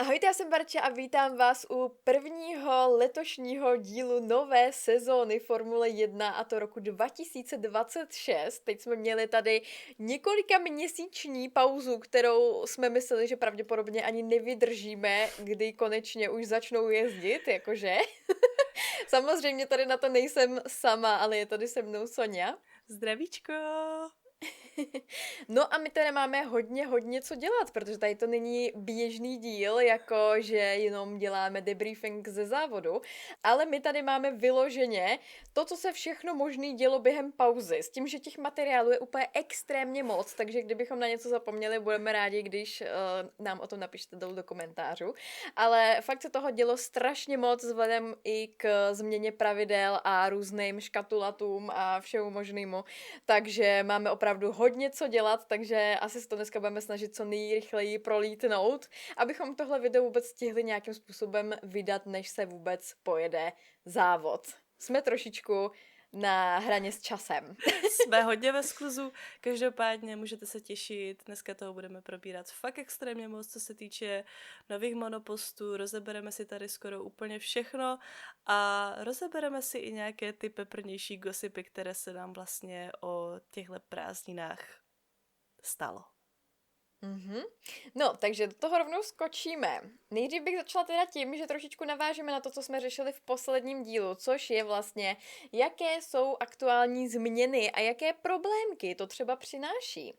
Ahojte, já jsem Barča a vítám vás u prvního letošního dílu nové sezóny Formule 1 a to roku 2026. Teď jsme měli tady několika měsíční pauzu, kterou jsme mysleli, že pravděpodobně ani nevydržíme, kdy konečně už začnou jezdit, jakože. Samozřejmě tady na to nejsem sama, ale je tady se mnou Sonja. Zdravíčko! No a my tady máme hodně co dělat, protože tady to není běžný díl, jako že jenom děláme debriefing ze závodu, ale my tady máme vyloženě to, co se všechno možný dělo během pauzy, s tím, že těch materiálů je úplně extrémně moc, takže kdybychom na něco zapomněli, budeme rádi, když nám o tom napište dolů do komentářů. Ale fakt se toho dělo strašně moc vzhledem i k změně pravidel a různým škatulatům a všemu možnému, takže máme opravdu hodně co dělat, takže asi se to dneska budeme snažit co nejrychleji prolítnout, abychom tohle video vůbec stihli nějakým způsobem vydat, než se vůbec pojede závod. Jsme trošičku na hraně s časem. Jsme hodně ve skluzu, každopádně můžete se těšit, dneska toho budeme probírat fakt extrémně moc, co se týče nových monopostů, rozebereme si tady skoro úplně všechno a rozebereme si i nějaké ty peprnější gossipy, které se nám vlastně o těchto prázdninách stalo. Mm-hmm. No, takže do toho rovnou skočíme. Nejdřív bych začala teda tím, že trošičku navážeme na to, co jsme řešili v posledním dílu, což je vlastně, jaké jsou aktuální změny a jaké problémky to třeba přináší.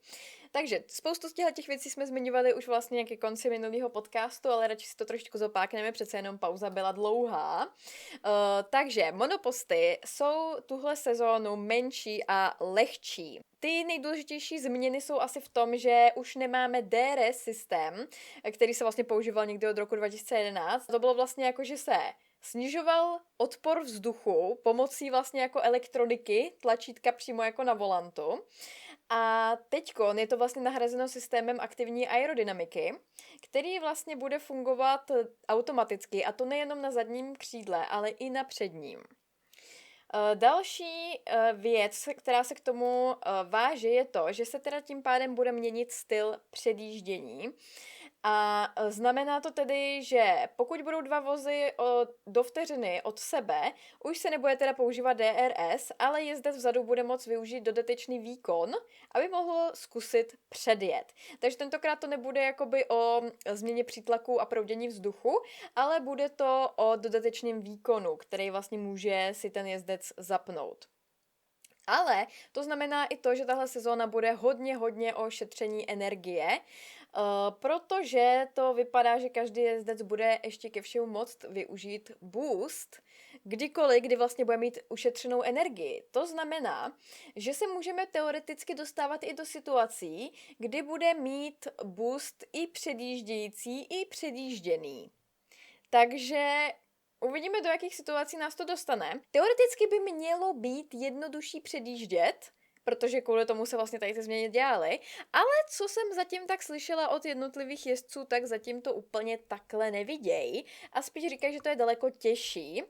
Takže spoustu z těch věcí jsme zmiňovali už vlastně ke konci minulého podcastu, ale radši si to trošičku zopákneme, přece jenom pauza byla dlouhá. Takže monoposty jsou tuhle sezónu menší a lehčí. Ty nejdůležitější změny jsou asi v tom, že už nemáme DRS systém, který se vlastně používal někdy od roku 2011. To bylo vlastně jako, že se snižoval odpor vzduchu pomocí vlastně jako elektroniky, tlačítka přímo jako na volantu. A teďkon je to vlastně nahrazeno systémem aktivní aerodynamiky, který vlastně bude fungovat automaticky, a to nejenom na zadním křídle, ale i na předním. Další věc, která se k tomu váže, je to, že se teda tím pádem bude měnit styl předjíždění. A znamená to tedy, že pokud budou dva vozy do vteřiny od sebe, už se nebude teda používat DRS, ale jezdec vzadu bude moct využít dodatečný výkon, aby mohl zkusit předjet. Takže tentokrát to nebude jakoby o změně přítlaku a proudění vzduchu, ale bude to o dodatečném výkonu, který vlastně může si ten jezdec zapnout. Ale to znamená i to, že tahle sezóna bude hodně o šetření energie, protože to vypadá, že každý jezdec bude ještě ke všemu moct využít boost, kdykoliv, kdy vlastně bude mít ušetřenou energii. To znamená, že se můžeme teoreticky dostávat i do situací, kdy bude mít boost i předjíždějící, i předjížděný. Takže uvidíme, do jakých situací nás to dostane. Teoreticky by mělo být jednodušší předjíždět, protože kvůli tomu se vlastně tady ty změny dělaly, ale co jsem zatím tak slyšela od jednotlivých jezdců, tak zatím to úplně takhle nevidějí a spíš říkají, že to je daleko těžší,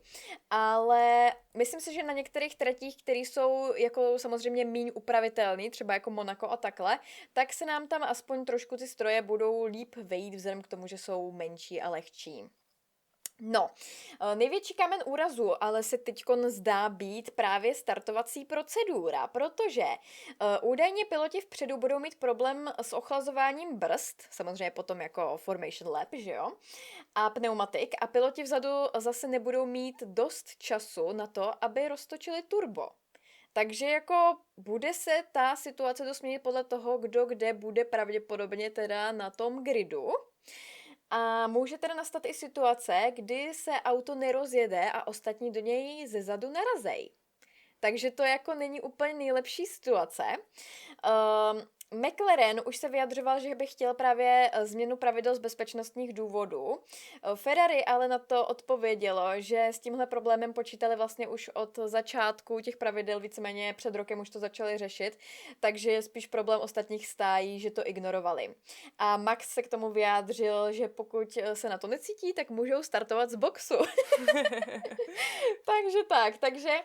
ale myslím si, že na některých tratích, které jsou jako samozřejmě míň upravitelný, třeba jako Monako a takhle, tak se nám tam aspoň trošku ty stroje budou líp vejít vzhledem k tomu, že jsou menší a lehčí. No, největší kámen úrazu ale se teďkon zdá být právě startovací procedura, protože údajně piloti vpředu budou mít problém s ochlazováním brzd, samozřejmě potom jako formation lap, že jo, a pneumatik, a piloti vzadu zase nebudou mít dost času na to, aby roztočili turbo. Takže jako bude se ta situace dost měnit podle toho, kdo kde bude pravděpodobně teda na tom gridu. A může teda nastat i situace, kdy se auto nerozjede a ostatní do něj zezadu narazej. Takže to jako není úplně nejlepší situace. McLaren už se vyjadřoval, že by chtěl právě změnu pravidel z bezpečnostních důvodů. Ferrari ale na to odpovědělo, že s tímhle problémem počítali vlastně už od začátku těch pravidel, víceméně před rokem už to začali řešit, takže je spíš problém ostatních stájí, že to ignorovali. A Max se k tomu vyjádřil, že pokud se na to necítí, tak můžou startovat z boxu. Takže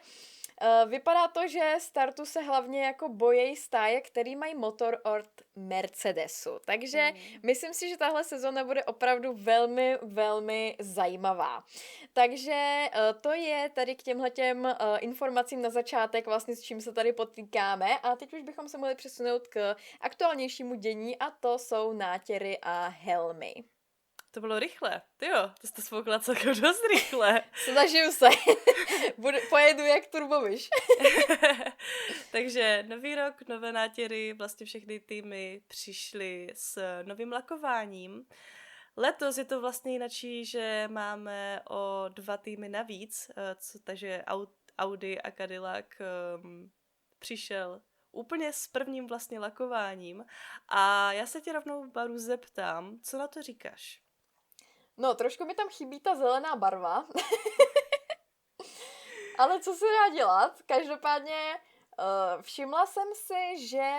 Vypadá to, že startu se hlavně jako bojejí stáje, který mají motor od Mercedesu. Takže myslím si, že tahle sezóna bude opravdu velmi, velmi zajímavá. Takže to je tady k těmhletěm informacím na začátek, vlastně s čím se tady potýkáme. A teď už bychom se mohli přesunout k aktuálnějšímu dění a to jsou nátěry a helmy. To bylo rychle. Tyjo, to jste spoukla celkem dost rychle. Snažím se. Pojedu jak turbomyš. Takže nový rok, nové nátěry, vlastně všechny týmy přišly s novým lakováním. Letos je to vlastně jinačí, že máme o 2 týmy navíc, takže Audi a Cadillac přišel úplně s prvním vlastně lakováním. A já se tě rovnou, Baru, zeptám, co na to říkáš? No, trošku mi tam chybí ta zelená barva. Ale co se dá dělat? Každopádně všimla jsem si, že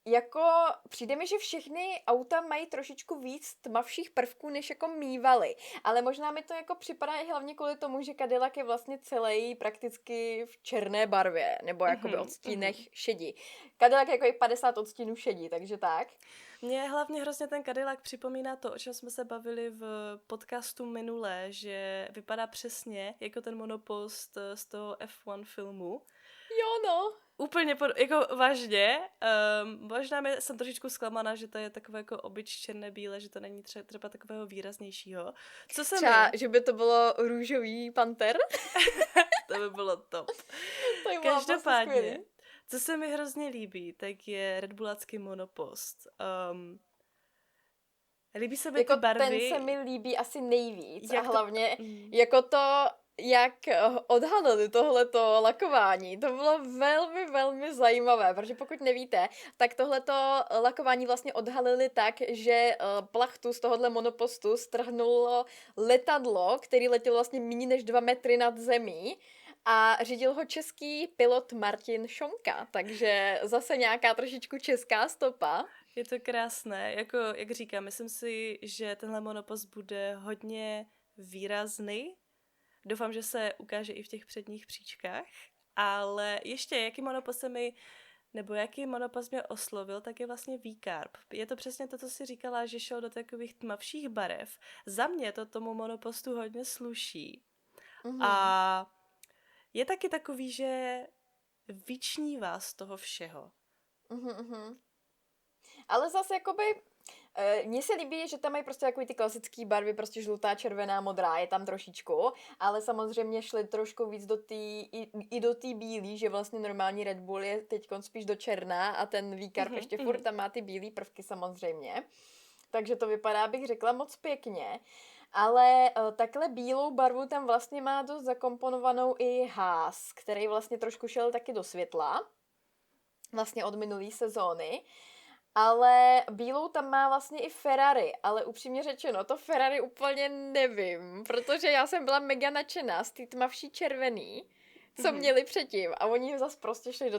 jako přijde mi, že všechny auta mají trošičku víc tmavších prvků, než jako mývaly. Ale možná mi to jako připadá i hlavně kvůli tomu, že Cadillac je vlastně celý prakticky v černé barvě, nebo jakoby odstínech šedí. Cadillac je jako i 50 odstínů šedí, takže tak. Mně hlavně hrozně ten Cadillac připomíná to, o čem jsme se bavili v podcastu minule, že vypadá přesně jako ten monopost z toho F1 filmu. Jo, no. Úplně, jako vážně, možná jsem trošičku zklamaná, že to je takové jako obyč černé-bílé, že to není třeba takového výraznějšího. Co se třeba, že by to bylo růžový panter? To by bylo top. To by Každopádně, co se mi hrozně líbí, tak je Red Bullácký monopost. Líbí se mi jako ty barvy. Ten se mi líbí asi nejvíc a hlavně jako to, jak odhalili tohleto lakování, to bylo velmi, velmi zajímavé, protože pokud nevíte, tak tohleto lakování vlastně odhalili tak, že plachtu z tohohle monopostu strhnulo letadlo, který letělo vlastně méně než 2 metry nad zemí a řídil ho český pilot Martin Šonka, takže zase nějaká trošičku česká stopa. Je to krásné, jako jak říkám, myslím si, že tenhle monopost bude hodně výrazný. Doufám, že se ukáže i v těch předních příčkách, ale ještě, jaký monopost mě oslovil, tak je vlastně V-Carb. Je to přesně to, co jsi říkala, že šel do takových tmavších barev. Za mě to tomu monopostu hodně sluší. A je taky takový, že vyčnívá z toho všeho. Ale zase jakoby mně se líbí, že tam mají prostě takový ty klasické barvy, prostě žlutá, červená, modrá, je tam trošičku, ale samozřejmě šli trošku víc do té bílý, že vlastně normální Red Bull je teď spíš do černá a ten V-Carb ještě furt tam má ty bílé prvky samozřejmě. Takže to vypadá, bych řekla, moc pěkně. Ale takhle bílou barvu tam vlastně má dost zakomponovanou i Haas, který vlastně trošku šel taky do světla, vlastně od minulý sezóny. Ale bílou tam má vlastně i Ferrari, ale upřímně řečeno, to Ferrari úplně nevím, protože já jsem byla mega nadšená z té tmavší červený, co měli předtím a oni zase prostě šli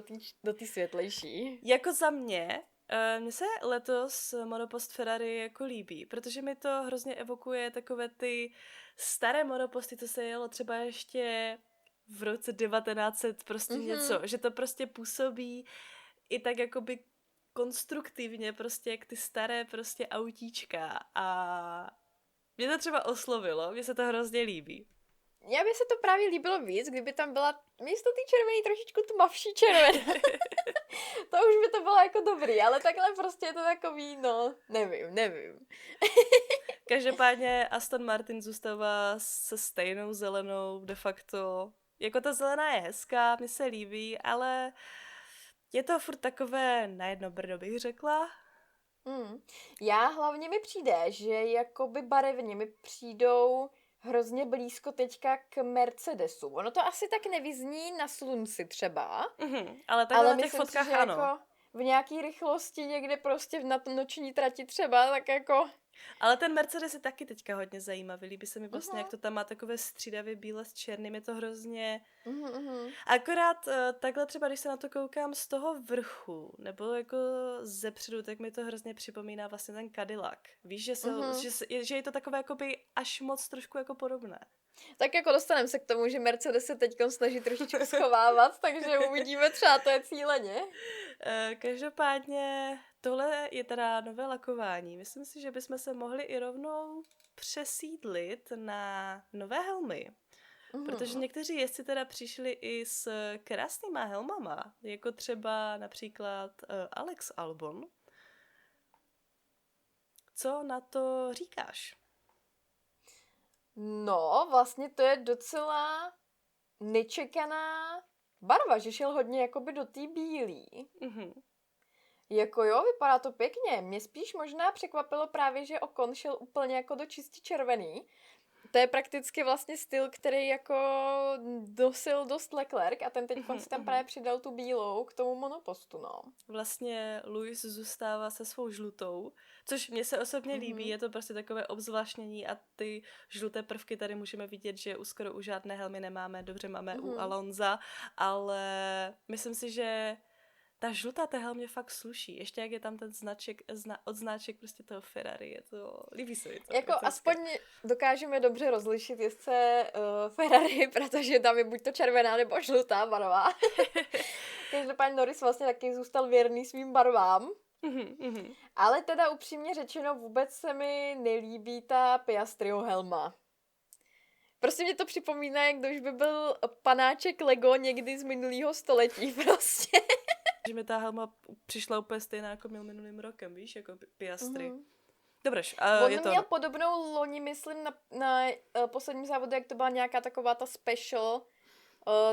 do té světlejší. Jako za mě se letos monopost Ferrari jako líbí, protože mi to hrozně evokuje takové ty staré monoposty, co se jelo třeba ještě v roce 1900 prostě něco, že to prostě působí i tak jakoby konstruktivně prostě jak ty staré prostě autíčka a mě to třeba oslovilo, mně se to hrozně líbí. Mně by se to právě líbilo víc, kdyby tam byla místo té červený trošičku tmavší červená. To už by to bylo jako dobrý, ale takhle prostě je to takový, no, nevím. Každopádně Aston Martin zůstává se stejnou zelenou de facto. Jako ta zelená je hezká, mně se líbí, ale je to furt takové na jedno brdo, bych řekla. Já hlavně mi přijde, že jakoby barevně mi přijdou hrozně blízko teďka k Mercedesu. Ono to asi tak nevyzní na slunci třeba. Ale takhle na těch fotkách si, že ano. Jako v nějaký rychlosti někde prostě na noční trati třeba, tak jako... Ale ten Mercedes je taky teďka hodně zajímavý. Líbí se mi vlastně, jak to tam má takové střídavě bílé s černým, je to hrozně... Akorát takhle třeba, když se na to koukám z toho vrchu, nebo jako zepředu, tak mi to hrozně připomíná vlastně ten Cadillac. Víš, že je to takové jakoby až moc trošku jako podobné. Tak jako dostaneme se k tomu, že Mercedes se teď snaží trošičku schovávat, takže uvidíme, třeba to je cíleně. Každopádně tohle je teda nové lakování. Myslím si, že bychom se mohli i rovnou přesídlit na nové helmy. Protože někteří jezdci teda přišli i s krásnýma helmama, jako třeba například Alex Albon. Co na to říkáš? No, vlastně to je docela nečekaná barva, že šel hodně jakoby do té bílý. Jako jo, vypadá to pěkně. Mě spíš možná překvapilo právě, že Ocon šel úplně jako do čistě červený. To je prakticky vlastně styl, který jako nosil dost Leclerc a ten teď si tam právě přidal tu bílou k tomu monopostu, no. Vlastně Lewis zůstává se svou žlutou, což mně se osobně líbí, je to prostě takové obzvláštnění a ty žluté prvky tady můžeme vidět, že skoro u žádné helmy nemáme, dobře máme u Alonza, ale myslím si, že ta žlutá té helmě fakt sluší. Ještě jak je tam ten odznáček prostě toho Ferrari, je to, líbí se mi to. Jako aspoň dokážeme dobře rozlišit jezdce Ferrari, protože tam je buď to červená nebo žlutá barva. Každopádně Norris vlastně taky zůstal věrný svým barvám. Ale teda upřímně řečeno vůbec se mi nelíbí ta Piastriho helma. Prostě mě to připomíná, jak když by byl panáček Lego někdy z minulého století prostě. Že mi ta helma přišla úplně stejná, jako měl minulým rokem, víš, jako Piastri. Dobrož, on měl podobnou loni, myslím, na posledním závodu, jak to byla nějaká taková ta special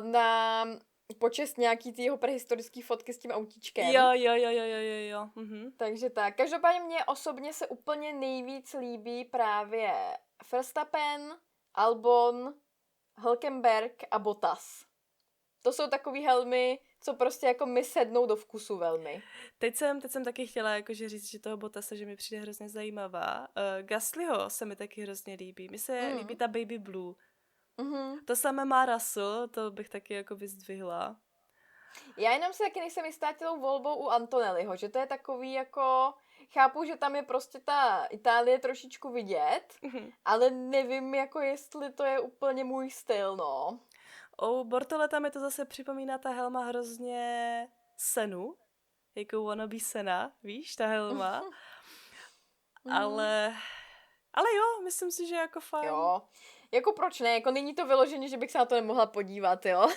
na počest nějaký ty jeho prehistorický fotky s tím autíčkem. Jo. Takže tak. Každopádně mně osobně se úplně nejvíc líbí právě Verstappen, Albon, Hülkenberg a Bottas. To jsou takový helmy, co prostě jako mi sednou do vkusu velmi. Teď jsem taky chtěla jakože říct, že toho Bottasa, že mi přijde hrozně zajímavá. Gaslyho se mi taky hrozně líbí. Mi se líbí ta Baby Blue. To samé má Russell, to bych taky jako vyzdvihla. Já jenom se taky nejsem jistá tělou volbou u Antonelliho, že to je takový jako... Chápu, že tam je prostě ta Itálie trošičku vidět, ale nevím, jako jestli to je úplně můj styl, no. U Bortoleta mi to zase připomíná ta helma hrozně Senu, jako wannabe Sena, víš, ta helma. Ale jo, myslím si, že jako fajn. Jo, jako proč ne, jako není to vyloženě, že bych se na to nemohla podívat, jo.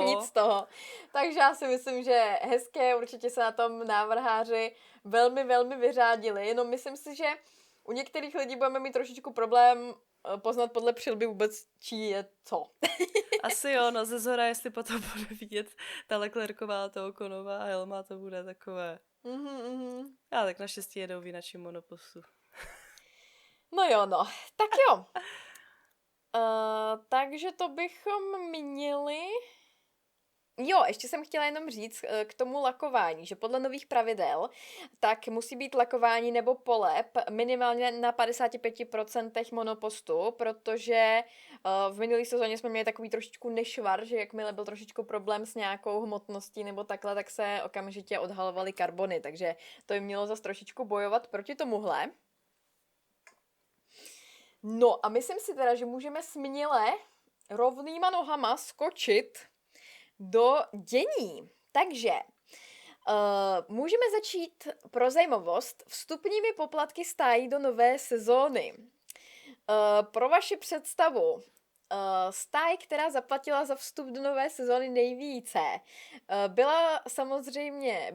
Nic z toho. Takže já si myslím, že hezké, určitě se na tom návrháři velmi, velmi vyřádili, jenom myslím si, že u některých lidí budeme mít trošičku problém poznat podle přilby vůbec, čí je co. Asi jo, no ze zhora, jestli potom bude vidět ta Leclercová, ta Oconová helma, to bude takové. Já tak naštěstí jedou v jináčím monopostu. No jo, no. Tak jo. Takže to bychom měli... Jo, ještě jsem chtěla jenom říct k tomu lakování, že podle nových pravidel tak musí být lakování nebo polep minimálně na 55% monopostu, protože v minulé sezóně jsme měli takový trošičku nešvar, že jakmile byl trošičku problém s nějakou hmotností nebo takhle, tak se okamžitě odhalovaly karbony, takže to by mělo zase trošičku bojovat proti tomuhle. No a myslím si teda, že můžeme směle rovnýma nohama skočit do dění. Takže můžeme začít pro zajímavost vstupními poplatky stájí do nové sezóny. Pro vaši představu, stáj, která zaplatila za vstup do nové sezóny nejvíce, byl samozřejmě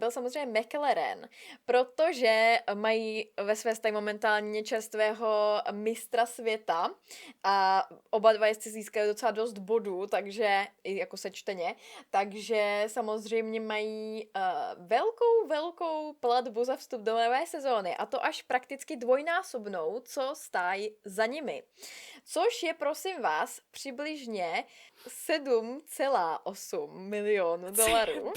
McLaren, protože mají ve své stáji momentálně čerstvého mistra světa a oba dva jezdci získali docela dost bodů, takže i jako sečteně, takže samozřejmě mají velkou platbu za vstup do nové sezóny a to až prakticky dvojnásobnou, co stáj za nimi. Což je, prosím vás, přibližně 7,8 milionů dolarů.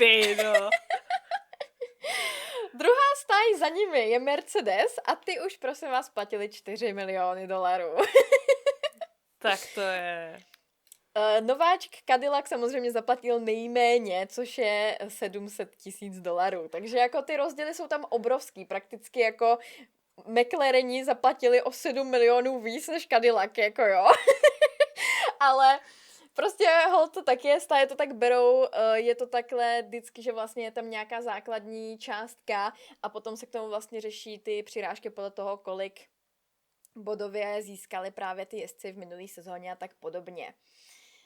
Druhá stáj za nimi je Mercedes a ty už, prosím vás, platili 4 miliony dolarů. Tak to je... Nováčk Cadillac samozřejmě zaplatil nejméně, což je 700 000 dolarů. Takže jako ty rozdíly jsou tam obrovský. Prakticky jako McLareni zaplatili o 7 milionů víc než Cadillac, jako jo. Ale prostě hol to tak je, stále to tak berou, je to takhle vždycky, že vlastně je tam nějaká základní částka a potom se k tomu vlastně řeší ty přirážky podle toho, kolik bodově získali právě ty jezdci v minulý sezóně a tak podobně.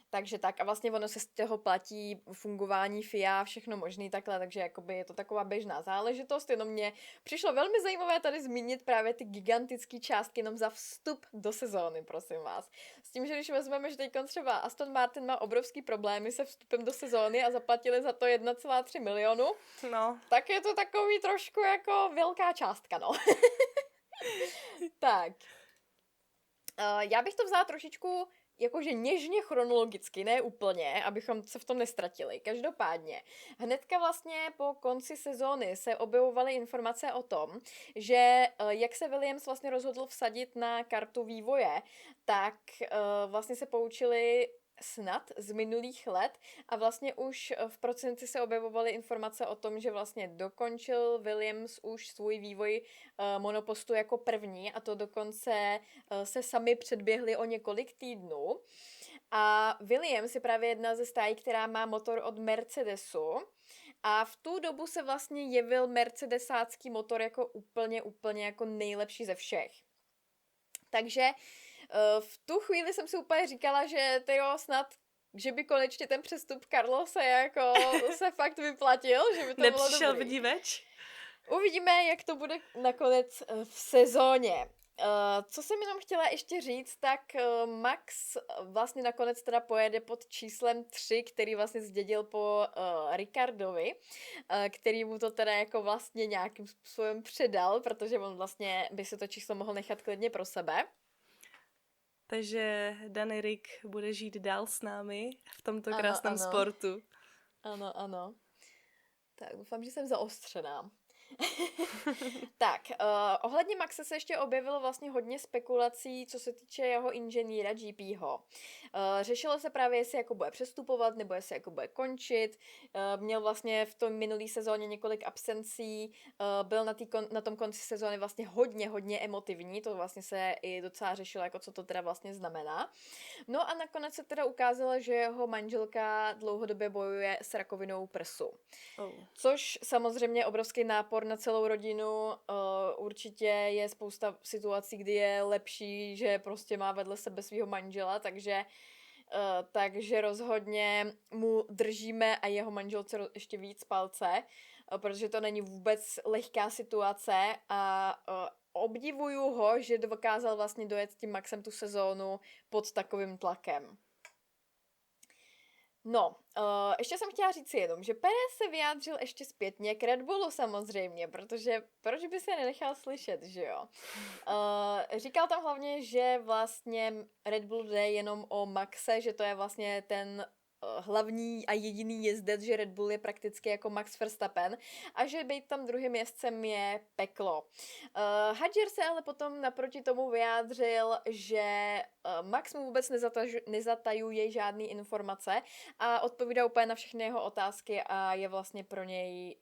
Takže tak a vlastně ono se z toho platí fungování FIA, všechno možný takhle, takže jakoby je to taková běžná záležitost, jenom mě přišlo velmi zajímavé tady zmínit právě ty gigantické částky jenom za vstup do sezóny, prosím vás. S tím, že když vezmeme, že teď třeba Aston Martin má obrovský problémy se vstupem do sezóny a zaplatili za to 1,3 milionu, No. tak je to takový trošku jako velká částka, no. Tak. Já bych to vzala trošičku jakože něžně chronologicky, ne úplně, abychom se v tom nestratili. Každopádně, hnedka vlastně po konci sezóny se objevovaly informace o tom, že jak se Williams vlastně rozhodl vsadit na kartu vývoje, tak vlastně se poučili snad z minulých let a vlastně už v prosinci se objevovaly informace o tom, že vlastně dokončil Williams už svůj vývoj monopostu jako první a to dokonce se sami předběhli o několik týdnů. A Williams je právě jedna ze stájí, která má motor od Mercedesu a v tu dobu se vlastně jevil mercedesácký motor jako úplně jako nejlepší ze všech. Takže v tu chvíli jsem si úplně říkala, že snad, že by konečně ten přestup Carlose jako se fakt vyplatil, že by to bylo dobrý. Nepřišel vníveč? Uvidíme, jak to bude nakonec v sezóně. Co jsem jenom chtěla ještě říct, tak Max vlastně nakonec teda pojede pod číslem 3, který vlastně zdědil po Ricardovi, který mu to teda jako vlastně nějakým způsobem předal, protože on vlastně by si to číslo mohl nechat klidně pro sebe. Takže Danny Rick bude žít dál s námi v tomto krásném sportu. Ano. Tak doufám, že jsem zaostřená. Tak, ohledně Maxe se ještě objevilo vlastně hodně spekulací, co se týče jeho inženýra GPho. Řešilo se právě, jestli jako bude přestupovat, nebo jestli jako bude končit. Měl vlastně v tom minulý sezóně několik absencí, byl na tom konci sezóny vlastně hodně emotivní, to vlastně se i docela řešilo, jako co to teda vlastně znamená. No a nakonec se teda ukázalo, že jeho manželka dlouhodobě bojuje s rakovinou prsu. Což samozřejmě obrovský nápor na celou rodinu, určitě je spousta situací, kdy je lepší, že prostě má vedle sebe svého manžela, takže rozhodně mu držíme a jeho manželce ještě víc palce, protože to není vůbec lehká situace a obdivuju ho, že dokázal vlastně dojet tím Maxem tu sezónu pod takovým tlakem. No, ještě jsem chtěla říct jenom, že Perez se vyjádřil ještě zpětně k Red Bullu samozřejmě, protože proč by se nenechal slyšet, že jo? Říkal tam hlavně, že vlastně Red Bull jde jenom o Maxe, že to je vlastně ten hlavní a jediný jezdec, že Red Bull je prakticky jako Max Verstappen a že být tam druhým jezdcem je peklo. Hadjar se ale potom naproti tomu vyjádřil, že Max mu vůbec nezatajuje žádný informace a odpovídá úplně na všechny jeho otázky a je vlastně pro něj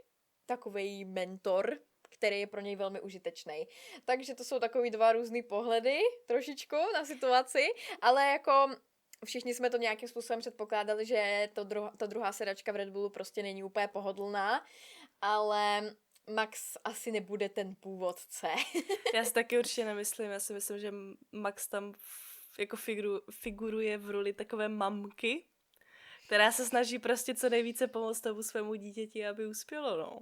takovej mentor, který je pro něj velmi užitečný. Takže to jsou takový dva různý pohledy trošičku na situaci, ale jako všichni jsme to nějakým způsobem předpokládali, že ta druhá sedačka v Red Bullu prostě není úplně pohodlná, ale Max asi nebude ten původce. Já si taky určitě nemyslím, já si myslím, že Max tam jako figuruje v roli takové mamky, která se snaží prostě co nejvíce pomoct tomu svému dítěti, aby uspělo, no.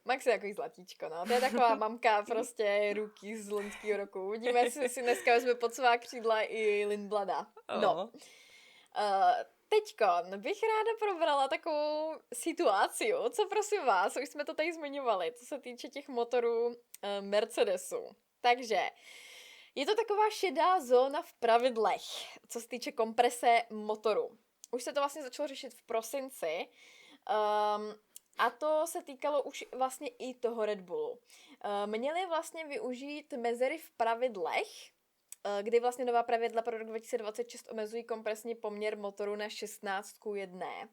Max je takový zlatíčko, no. To je taková mamka prostě ruky z loňského roku. Uvidíme, jestli si dneska vezme pod svá křídla i Lindblada. No. Teďko bych ráda probrala takovou situaci, co prosím vás, už jsme to tady zmiňovali, co se týče těch motorů Mercedesu. Takže je to taková šedá zóna v pravidlech, co se týče komprese motoru. Už se to vlastně začalo řešit v prosinci, a to se týkalo už vlastně i toho Red Bullu. Měli vlastně využít mezery v pravidlech kdy vlastně nová pravidla pro rok 2026 omezují kompresní poměr motoru na 16:1.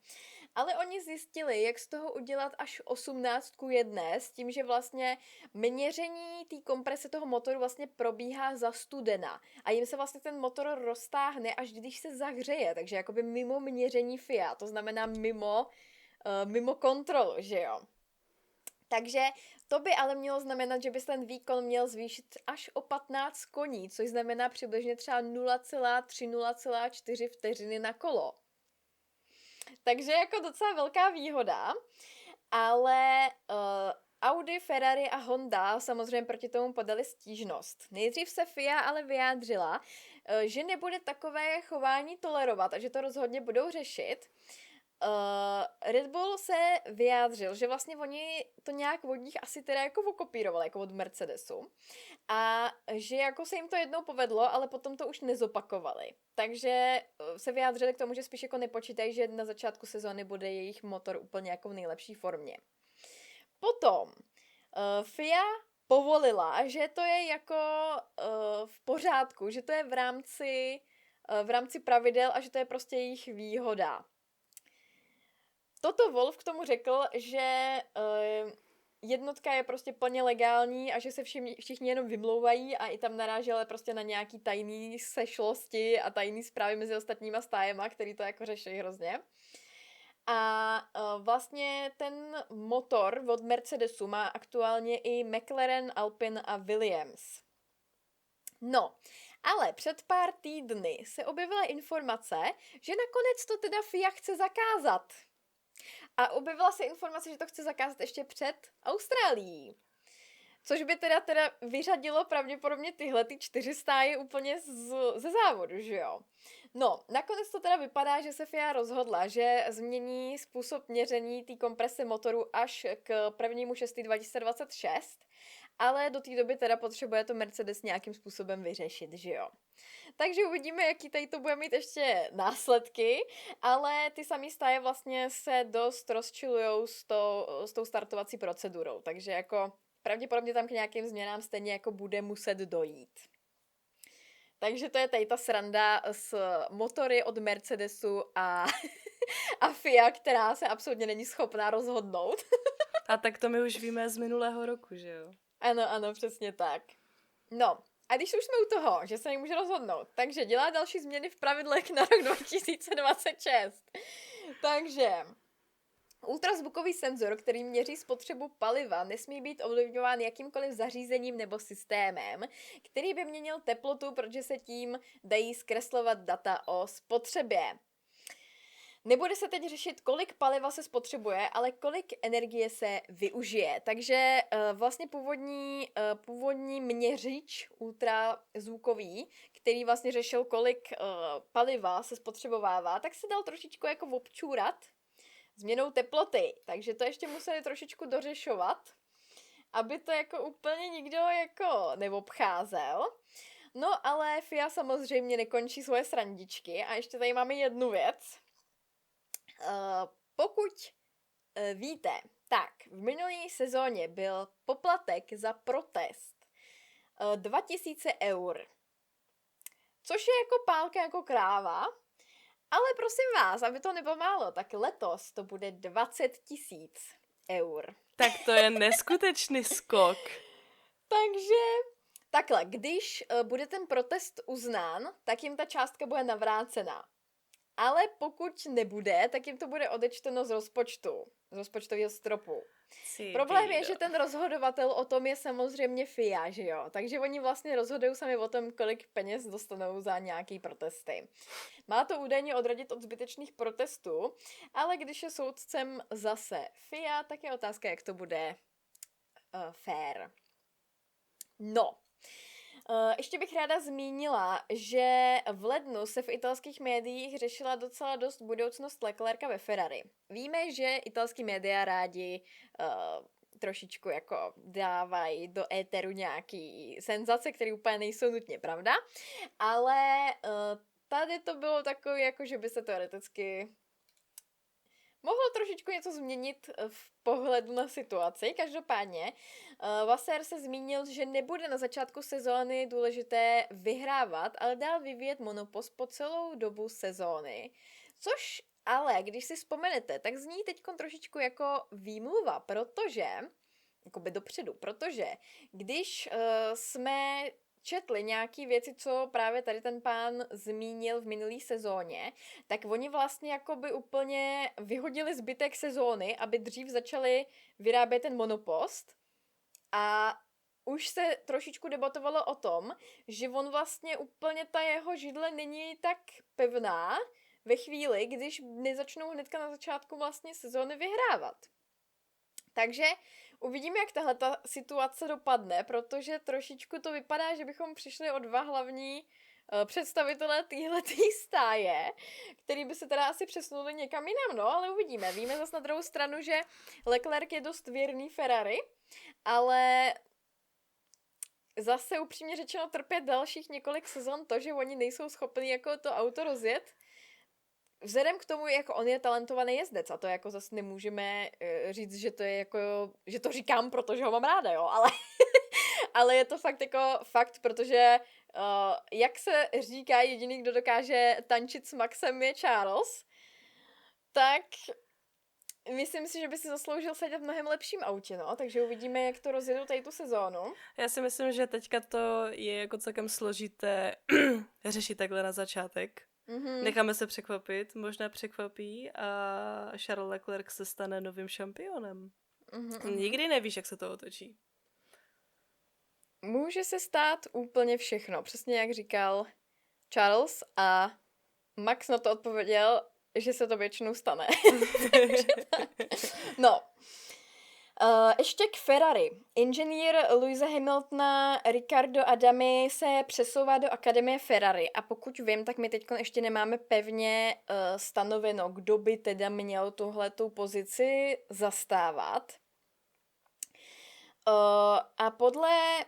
Ale oni zjistili, jak z toho udělat až 18:1, s tím, že vlastně měření té komprese toho motoru vlastně probíhá za studena. A jim se vlastně ten motor roztáhne, až když se zahřeje, takže jakoby mimo měření FIA, to znamená mimo kontrolu, že jo. Takže to by ale mělo znamenat, že by se ten výkon měl zvýšit až o 15 koní, což znamená přibližně třeba 0,3-0,4 vteřiny na kolo. Takže jako docela velká výhoda, ale Audi, Ferrari a Honda samozřejmě proti tomu podali stížnost. Nejdřív se FIA ale vyjádřila, že nebude takové chování tolerovat a že to rozhodně budou řešit. Red Bull se vyjádřil, že vlastně oni to nějak od nich asi teda jako okopírovali, jako od Mercedesu. A že jako se jim to jednou povedlo, ale potom to už nezopakovali. Takže se vyjádřili k tomu, že spíš jako nepočítají, že na začátku sezóny bude jejich motor úplně jako v nejlepší formě. Potom FIA povolila, že to je jako v pořádku, že to je v rámci pravidel a že to je prostě jejich výhoda. Toto Wolf k tomu řekl, že jednotka je prostě plně legální a že se všichni jenom vymlouvají a i tam naráželi prostě na nějaký tajný sešlosti a tajný zprávy mezi ostatníma stájema, který to jako řeší hrozně. A vlastně ten motor od Mercedesu má aktuálně i McLaren, Alpine a Williams. No, ale před pár týdny se objevila informace, že nakonec to teda FIA chce zakázat. A objevila se informace, že to chce zakázat ještě před Austrálií. Což by teda vyřadilo pravděpodobně tyhle 4 stáje úplně ze závodu, že jo? No, nakonec to teda vypadá, že se FIA rozhodla, že změní způsob měření té komprese motoru až k 1.6.2026, ale do té doby teda potřebuje to Mercedes nějakým způsobem vyřešit, že jo? Takže uvidíme, jaký tady to bude mít ještě následky, ale ty samý stáje vlastně se dost rozčilujou s tou startovací procedurou, takže jako pravděpodobně tam k nějakým změnám stejně jako bude muset dojít. Takže to je tady ta sranda s motory od Mercedesu a FIA, která se absolutně není schopná rozhodnout. A tak to my už víme z minulého roku, že jo? Ano, přesně tak. No, a když už jsme u toho, že se nemůže rozhodnout, takže dělá další změny v pravidlech na rok 2026. Takže ultrazvukový senzor, který měří spotřebu paliva, nesmí být ovlivňován jakýmkoliv zařízením nebo systémem, který by měnil teplotu, protože se tím dají zkreslovat data o spotřebě. Nebude se teď řešit, kolik paliva se spotřebuje, ale kolik energie se využije. Takže vlastně původní měřič ultrazvukový, který vlastně řešil, kolik paliva se spotřebovává, tak se dal trošičku jako občůrat změnou teploty. Takže to ještě museli trošičku dořešovat, aby to jako úplně nikdo jako neobcházel. No ale FIA samozřejmě nekončí svoje srandičky a ještě tady máme jednu věc. Pokud víte, tak v minulé sezóně byl poplatek za protest 2000 eur. Což je jako pálka jako kráva, ale prosím vás, aby to nebylo málo, tak letos to bude 20 000 eur. Tak to je neskutečný skok. Takže takhle, když bude ten protest uznán, tak jim ta částka bude navrácena. Ale pokud nebude, tak jim to bude odečteno z rozpočtového stropu. Problém je, že ten rozhodovatel o tom je samozřejmě FIA, že jo? Takže oni vlastně rozhodují sami o tom, kolik peněz dostanou za nějaký protesty. Má to údajně odradit od zbytečných protestů, ale když je soudcem zase FIA, tak je otázka, jak to bude fair. No. Ještě bych ráda zmínila, že v lednu se v italských médiích řešila docela dost budoucnost Leclerca ve Ferrari. Víme, že italský média rádi trošičku jako dávají do éteru nějaký senzace, které úplně nejsou nutně pravda, ale tady to bylo takové, jako že by se teoreticky mohlo trošičku něco změnit v pohledu na situaci. Každopádně Vasseur se zmínil, že nebude na začátku sezóny důležité vyhrávat, ale dál vyvíjet monopost po celou dobu sezóny. Což ale, když si vzpomenete, tak zní teď trošičku jako výmluva, protože, jakoby dopředu, protože když jsme četli nějaký věci, co právě tady ten pán zmínil v minulý sezóně, tak oni vlastně jakoby úplně vyhodili zbytek sezóny, aby dřív začali vyrábět ten monopost a už se trošičku debatovalo o tom, že on vlastně úplně ta jeho židle není tak pevná ve chvíli, když nezačnou hnedka na začátku vlastně sezóny vyhrávat. Takže uvidíme, jak tahle ta situace dopadne, protože trošičku to vypadá, že bychom přišli o dva hlavní představitelé téhletý stáje, který by se teda asi přesunuli někam jinam, no, ale uvidíme. Víme zase na druhou stranu, že Leclerc je dost věrný Ferrari, ale zase upřímně řečeno trpět dalších několik sezon to, že oni nejsou schopni jako to auto rozjet. Vzhledem k tomu, jako on je talentovaný jezdec a to jako zase nemůžeme říct, že to je jako, že to říkám, protože ho mám ráda, jo, ale, ale je to fakt jako fakt, protože jak se říká, jediný, kdo dokáže tančit s Maxem je Charles, tak myslím si, že by si zasloužil sedět v mnohem lepším autě, no, takže uvidíme, jak to rozjedu tady tu sezónu. Já si myslím, že teďka to je jako celkem složité řešit takhle na začátek. Mm-hmm. Necháme se překvapit, možná překvapí a Charles Leclerc se stane novým šampionem. Mm-hmm. Nikdy nevíš, jak se to otočí. Může se stát úplně všechno, přesně jak říkal Charles a Max na to odpověděl, že se to většinou stane. No. Ještě k Ferrari. Inženýr Lewise Hamiltona Riccardo Adami se přesouvá do Akademie Ferrari a pokud vím, tak my teď ještě nemáme pevně stanoveno, kdo by teda měl tuhletu pozici zastávat. A podle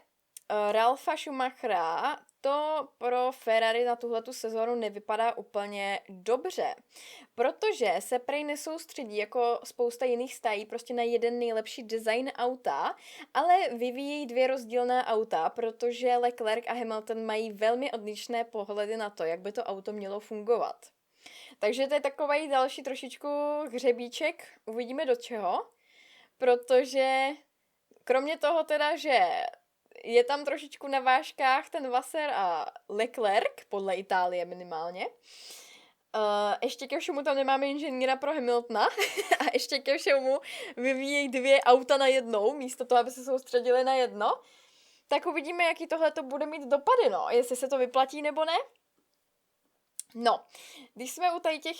Ralfa Schumachera to pro Ferrari na tuhletu sezónu nevypadá úplně dobře, protože se prej nesoustředí jako spousta jiných stájí prostě na jeden nejlepší design auta, ale vyvíjí dvě rozdílná auta, protože Leclerc a Hamilton mají velmi odlišné pohledy na to, jak by to auto mělo fungovat. Takže to je takový další trošičku hřebíček, uvidíme do čeho, protože kromě toho teda, že je tam trošičku na vážkách ten Vasseur a Leclerc, podle Itálie minimálně. Ještě ke všemu tam nemáme inženýra pro Hamiltona a ještě ke všemu vyvíjejí dvě auta na jednou, místo toho, aby se soustředili na jedno. Tak uvidíme, jaký tohle to bude mít dopady, no. Jestli se to vyplatí nebo ne. No, když jsme u tady těch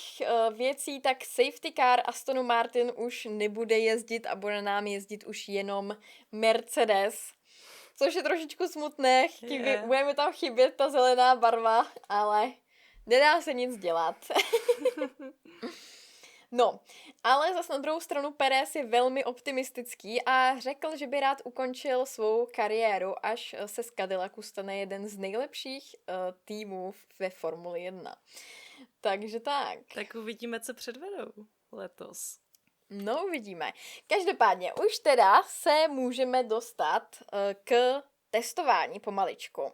věcí, tak safety car Astonu Martin už nebude jezdit a bude nám jezdit už jenom Mercedes. Což je trošičku smutné, budeme tam chybět ta zelená barva, ale nedá se nic dělat. No, ale zase na druhou stranu Pérez je velmi optimistický a řekl, že by rád ukončil svou kariéru, až se z Cadillacu stane jeden z nejlepších týmů ve Formuli 1. Takže tak. Tak uvidíme, co předvedou letos. No, uvidíme. Každopádně už teda se můžeme dostat k testování pomaličku.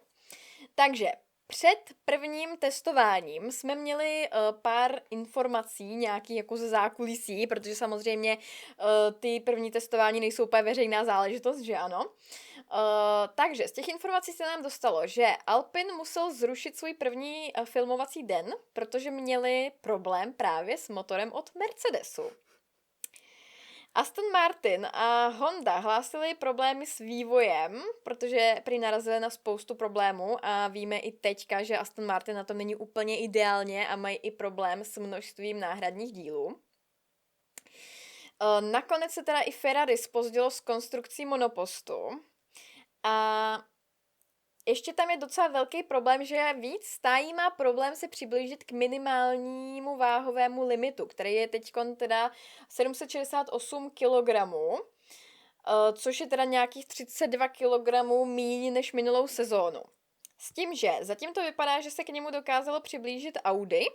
Takže před prvním testováním jsme měli pár informací, nějaký jako ze zákulisí, protože samozřejmě ty první testování nejsou úplně veřejná záležitost, že ano. Takže z těch informací se nám dostalo, že Alpine musel zrušit svůj první filmovací den, protože měli problém právě s motorem od Mercedesu. Aston Martin a Honda hlásili problémy s vývojem, protože prý narazili na spoustu problémů a víme i teďka, že Aston Martin na tom není úplně ideálně a mají i problém s množstvím náhradních dílů. Nakonec se teda i Ferrari zpozdilo s konstrukcí monopostu a ještě tam je docela velký problém, že víc stájí má problém se přiblížit k minimálnímu váhovému limitu, který je teď teda 768 kg, což je teda nějakých 32 kg míň než minulou sezónu. S tím, že zatím to vypadá, že se k němu dokázalo přiblížit Audi,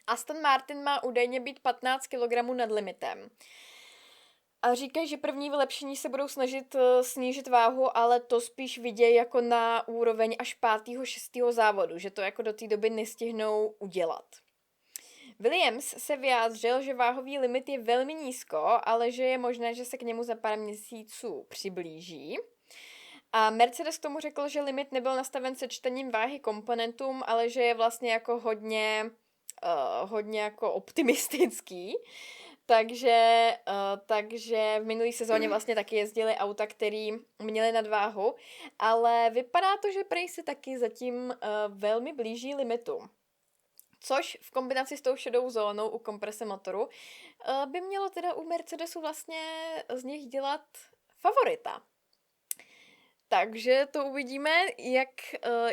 Aston Martin má údajně být 15 kg nad limitem. A říkají, že první vylepšení se budou snažit snížit váhu, ale to spíš vidějí jako na úroveň až 5. 6. závodu, že to jako do té doby nestihnou udělat. Williams se vyjádřil, že váhový limit je velmi nízko, ale že je možné, že se k němu za pár měsíců přiblíží. A Mercedes k tomu řekl, že limit nebyl nastaven se čtením váhy komponentům, ale že je vlastně jako hodně jako optimistický. Takže v minulý sezóně vlastně taky jezdili auta, který měli nadváhu, ale vypadá to, že prej se taky zatím velmi blíží limitu. Což v kombinaci s tou šedou zónou u komprese motoru by mělo teda u Mercedesu vlastně z nich dělat favorita. Takže to uvidíme,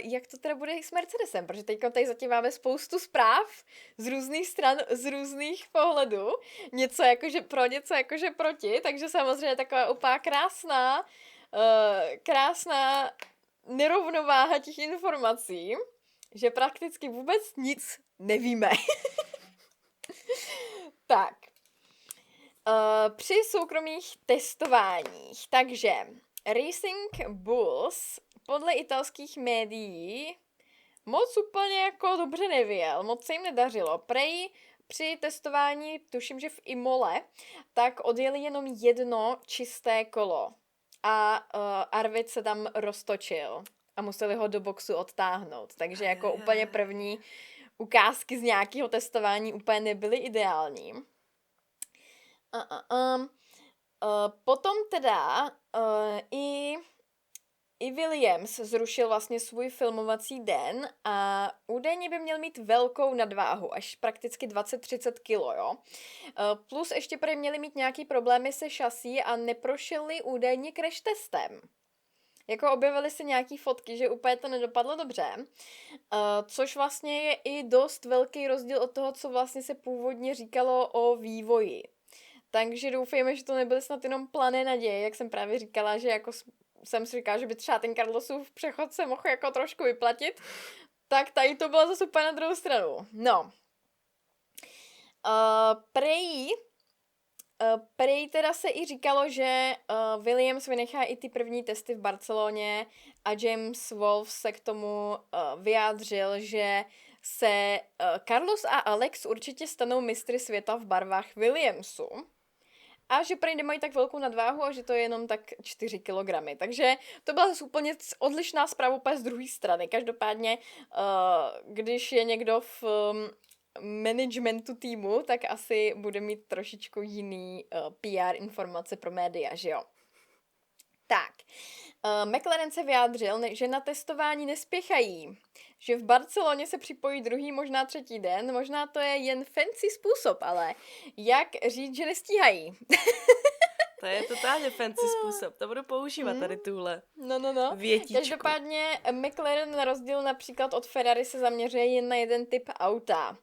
jak to teda bude s Mercedesem, protože teďka tady zatím máme spoustu zpráv z různých stran, z různých pohledů. Něco jakože pro, něco jakože proti, takže samozřejmě taková úplná krásná nerovnováha těch informací, že prakticky vůbec nic nevíme. Tak. Při soukromých testováních. Takže Racing Bulls podle italských médií moc úplně jako dobře nevyjel, moc se jim nedařilo. Prej při testování, tuším, že v Imole, tak odjeli jenom jedno čisté kolo a Arvid se tam roztočil a museli ho do boxu odtáhnout. Takže jako úplně první ukázky z nějakého testování úplně nebyly ideální. Potom teda i Williams zrušil vlastně svůj filmovací den a údajně by měl mít velkou nadváhu, až prakticky 20-30 kg, jo. Plus ještě prý měli mít nějaký problémy se šasí a neprošli údajně crash testem. Jako objevily se nějaký fotky, že úplně to nedopadlo dobře, což vlastně je i dost velký rozdíl od toho, co vlastně se původně říkalo o vývoji. Takže doufejme, že to nebyly snad jenom plané naděje, jak jsem právě říkala, že jako jsem si říkala, že by třeba ten Carlosův přechod se mohl jako trošku vyplatit, tak tady to bylo zase úplně na druhou stranu. No. Prej teda se i říkalo, že Williams vynechá i ty první testy v Barceloně a James Wolf se k tomu vyjádřil, že se Carlos a Alex určitě stanou mistry světa v barvách Williamsu. A že prej nemají tak velkou nadváhu a že to je jenom tak 4 kg. Takže to byla zase úplně odlišná zpráva úplně z druhé strany. Každopádně, když je někdo v managementu týmu, tak asi bude mít trošičku jiný PR informace pro média, že jo? Tak, McLaren se vyjádřil, že na testování nespěchají, že v Barceloně se připojí druhý, možná třetí den, možná to je jen fancy způsob, ale jak říct, že nestíhají? To je totálně fancy způsob, to budu používat tady tuhle větičku. Každopádně McLaren na rozdíl například od Ferrari se zaměřuje jen na jeden typ auta.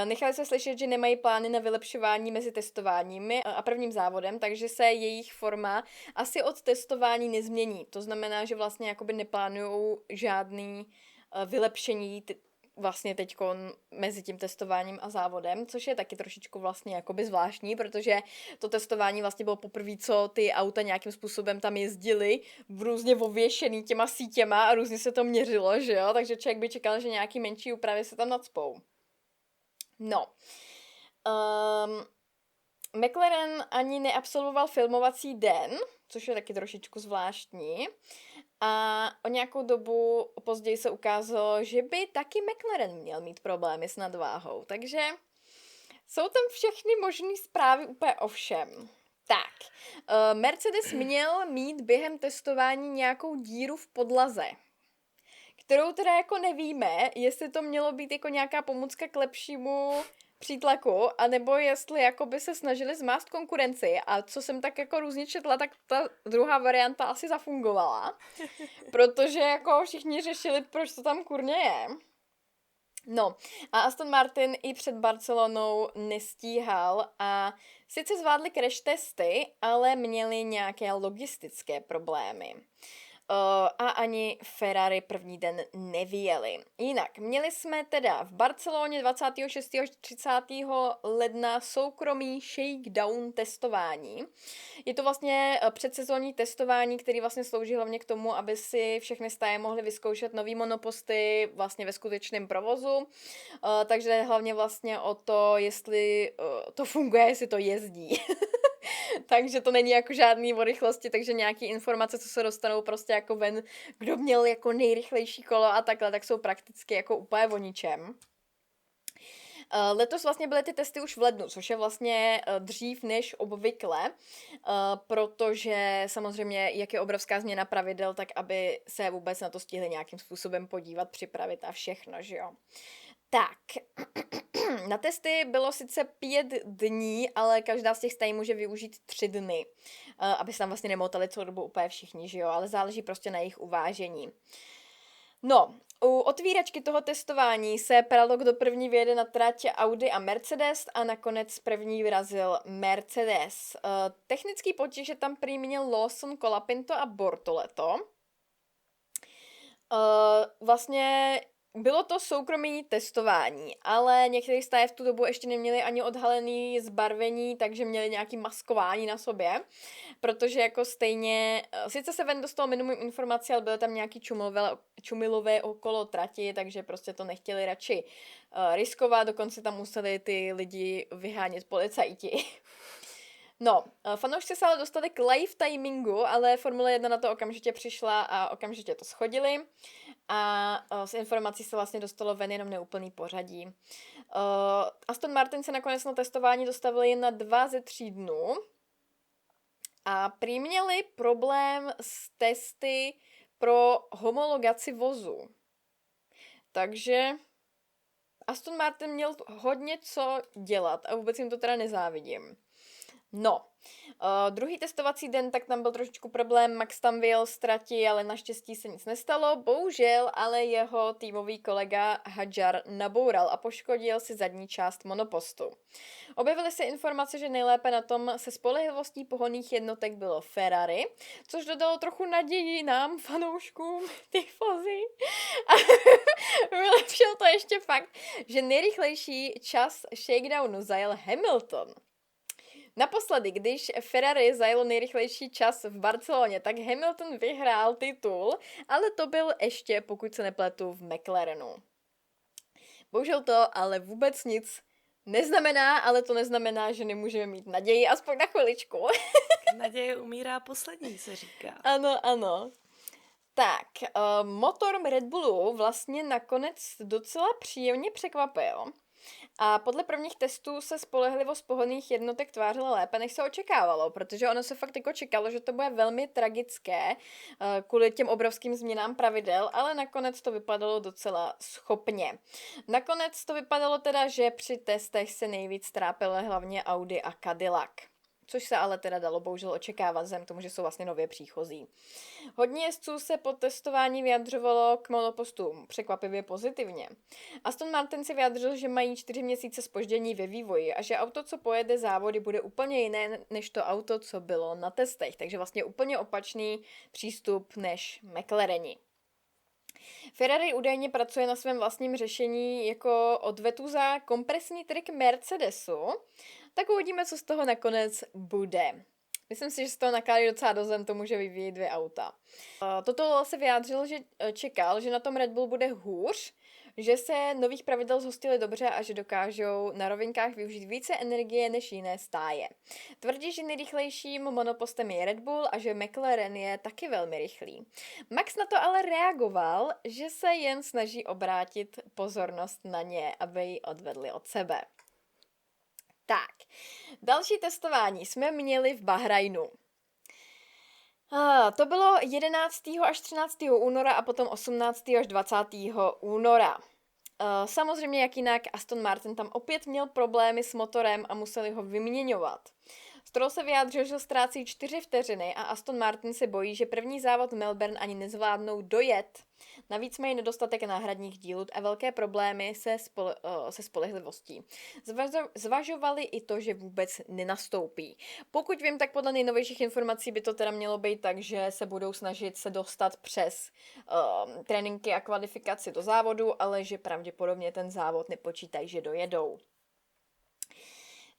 Nechali se slyšet, že nemají plány na vylepšování mezi testováními a prvním závodem, takže se jejich forma asi od testování nezmění. To znamená, že vlastně jakoby neplánujou žádný vylepšení vlastně teďko mezi tím testováním a závodem, což je taky trošičku vlastně jakoby zvláštní, protože to testování vlastně bylo poprvé, co ty auta nějakým způsobem tam jezdily, různě ověšený těma sítěma a různě se to měřilo, že jo, takže člověk by čekal, že nějaký menší úpravy se tam nacpou. No. McLaren ani neabsolvoval filmovací den, což je taky trošičku zvláštní. A o nějakou dobu později se ukázalo, že by taky McLaren měl mít problémy s nadváhou. Takže jsou tam všechny možné zprávy úplně o všem. Tak, Mercedes měl mít během testování nějakou díru v podlaze, kterou teda jako nevíme, jestli to mělo být jako nějaká pomůcka k lepšímu přítlaku, anebo jestli jako by se snažili zmást konkurenci a co jsem tak jako různě četla, tak ta druhá varianta asi zafungovala, protože jako všichni řešili, proč to tam kurně je. No a Aston Martin i před Barcelonou nestíhal a sice zvládli crash testy, ale měli nějaké logistické problémy. a ani Ferrari první den nevyjeli. Jinak, měli jsme teda v Barceloně 26. až 30. ledna soukromý shakedown testování. Je to vlastně předsezónní testování, který vlastně slouží hlavně k tomu, aby si všechny stáje mohly vyzkoušet nový monoposty vlastně ve skutečném provozu. Takže hlavně vlastně o to, jestli to funguje, jestli to jezdí. Takže to není jako žádný o rychlosti, takže nějaký informace, co se dostanou prostě jako ven, kdo měl jako nejrychlejší kolo a takhle, tak jsou prakticky jako úplně o ničem. Letos vlastně byly ty testy už v lednu, což je vlastně dřív než obvykle, protože samozřejmě, jak je obrovská změna pravidel, tak aby se vůbec na to stihli nějakým způsobem podívat, připravit a všechno, že jo. Tak, na testy bylo sice 5 dní, ale každá z těch stají může využít 3 dny, aby se tam vlastně nemotali celou dobu úplně všichni, že jo, ale záleží prostě na jejich uvážení. No, u otvíračky toho testování se pralo, kdo první vyjede na trať Audi a Mercedes a nakonec první vyrazil Mercedes. Technický potíže tam prý měl Lawson, Colapinto a Bortoleto. Vlastně bylo to soukromý testování, ale některé stáje v tu dobu ještě neměli ani odhalený zbarvení, takže měli nějaký maskování na sobě, protože jako stejně, sice se ven dostalo minimum informací, ale byly tam nějaký čumilové okolo trati, takže prostě to nechtěli radši riskovat, dokonce tam museli ty lidi vyhánět policajti. No, fanoušci se ale dostali k live timingu, ale Formule 1 na to okamžitě přišla a okamžitě to shodili a z informací se vlastně dostalo ven jenom neúplný pořadí. Aston Martin se nakonec na testování dostavili jen na 2 ze 3 dnů a prý měli problém s testy pro homologaci vozu. Takže Aston Martin měl hodně co dělat a vůbec jim to teda nezávidím. No, druhý testovací den, tak tam byl trošičku problém, Max tam vyjel z trati, ale naštěstí se nic nestalo, bohužel, ale jeho týmový kolega Hadjar naboural a poškodil si zadní část monopostu. Objevily se informace, že nejlépe na tom se spolehlivostí pohonných jednotek bylo Ferrari, což dodalo trochu naději nám, fanouškům, tifozy. A vylepšil to ještě fakt, že nejrychlejší čas shakedownu zajel Hamilton. Naposledy, když Ferrari zajelo nejrychlejší čas v Barceloně, tak Hamilton vyhrál titul, ale to byl ještě, pokud se nepletu, v McLarenu. Bohužel to ale vůbec nic neznamená, ale to neznamená, že nemůžeme mít naději, aspoň na chviličku. Naděje umírá poslední, se říká. Ano, ano. Tak, motor Red Bullu vlastně nakonec docela příjemně překvapil. A podle prvních testů se spolehlivost pohonných jednotek tvářila lépe, než se očekávalo, protože ono se fakt jako čekalo, že to bude velmi tragické kvůli těm obrovským změnám pravidel, ale nakonec to vypadalo docela schopně. Nakonec to vypadalo teda, že při testech se nejvíc trápily hlavně Audi a Cadillac. Což se ale teda dalo bohužel očekávat, vzhledem k tomu, že jsou vlastně nově příchozí. Hodně jezdců se po testování vyjadřovalo k monopostům překvapivě pozitivně. Aston Martin si vyjadřil, že mají 4 měsíce zpoždění ve vývoji a že auto, co pojede závody, bude úplně jiné než to auto, co bylo na testech. Takže vlastně úplně opačný přístup než McLareni. Ferrari údajně pracuje na svém vlastním řešení jako odvetu za kompresní trik Mercedesu, tak uvidíme, co z toho nakonec bude. Myslím si, že z toho nakládí docela dozem, to může vyvíjet 2 auta. Toto se vyjádřil, že čekal, že na tom Red Bull bude hůř, že se nových pravidel zhostili dobře a že dokážou na rovinkách využít více energie než jiné stáje. Tvrdí, že nejrychlejším monopostem je Red Bull a že McLaren je taky velmi rychlý. Max na to ale reagoval, že se jen snaží obrátit pozornost na ně, aby ji odvedli od sebe. Tak, další testování jsme měli v Bahrajnu. To bylo 11. až 13. února a potom 18. až 20. února. Samozřejmě jak jinak Aston Martin tam opět měl problémy s motorem a museli ho vyměňovat. Stroll se vyjádřil, že ztrácí 4 vteřiny a Aston Martin se bojí, že první závod Melbourne ani nezvládnou dojet. Navíc mají nedostatek náhradních dílů a velké problémy se spolehlivostí. Zvažovali i to, že vůbec nenastoupí. Pokud vím, tak podle nejnovějších informací by to teda mělo být tak, že se budou snažit se dostat přes tréninky a kvalifikaci do závodu, ale že pravděpodobně ten závod nepočítají, že dojedou.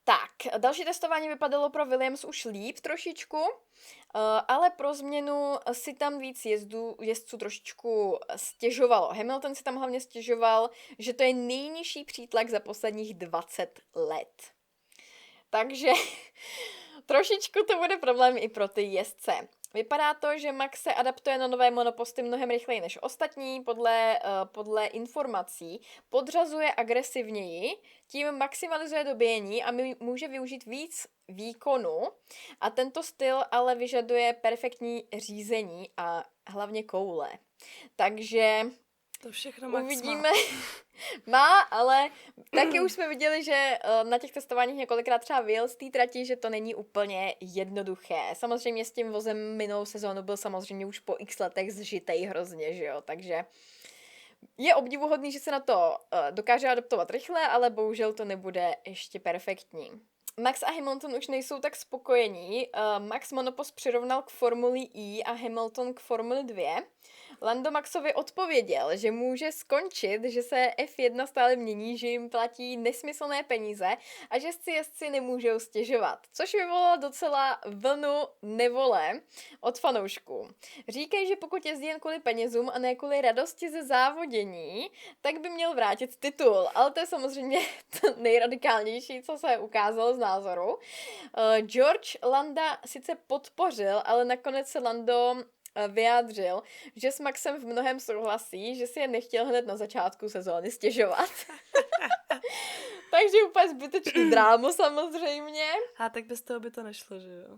Tak, další testování vypadalo pro Williams už líp trošičku, ale pro změnu si tam víc jezdců trošičku stěžovalo. Hamilton si tam hlavně stěžoval, že to je nejnižší přítlak za posledních 20 let. Takže trošičku to bude problém i pro ty jezdce. Vypadá to, že Max se adaptuje na nové monoposty mnohem rychleji než ostatní, podle informací. Podřazuje agresivněji, tím maximalizuje dobíjení a může využít víc výkonu. A tento styl ale vyžaduje perfektní řízení a hlavně koule. Takže to všechno Max uvidíme. Má, ale taky už jsme viděli, že na těch testováních několikrát třeba vyjel z té trati, že to není úplně jednoduché. Samozřejmě s tím vozem minulou sezónu byl samozřejmě už po x letech zžitej hrozně, že jo, takže je obdivuhodný, že se na to dokáže adaptovat rychle, ale bohužel to nebude ještě perfektní. Max a Hamilton už nejsou tak spokojení. Max monopost přirovnal k Formuli E a Hamilton k Formuli 2. Lando Maxovi odpověděl, že může skončit, že se F1 stále mění, že jim platí nesmyslné peníze a že si jezdci nemůžou stěžovat. Což vyvolalo docela vlnu nevole od fanoušků. Říkají, že pokud jezdí jen kvůli penězům a ne kvůli radosti ze závodění, tak by měl vrátit titul. Ale to je samozřejmě to nejradikálnější, co se ukázalo z názoru. George Landa sice podpořil, ale nakonec se Lando vyjádřil, že s Maxem v mnohem souhlasí, že si je nechtěl hned na začátku sezóny stěžovat. Takže úplně zbytečný drámo samozřejmě. A tak bez toho by to nešlo, že jo?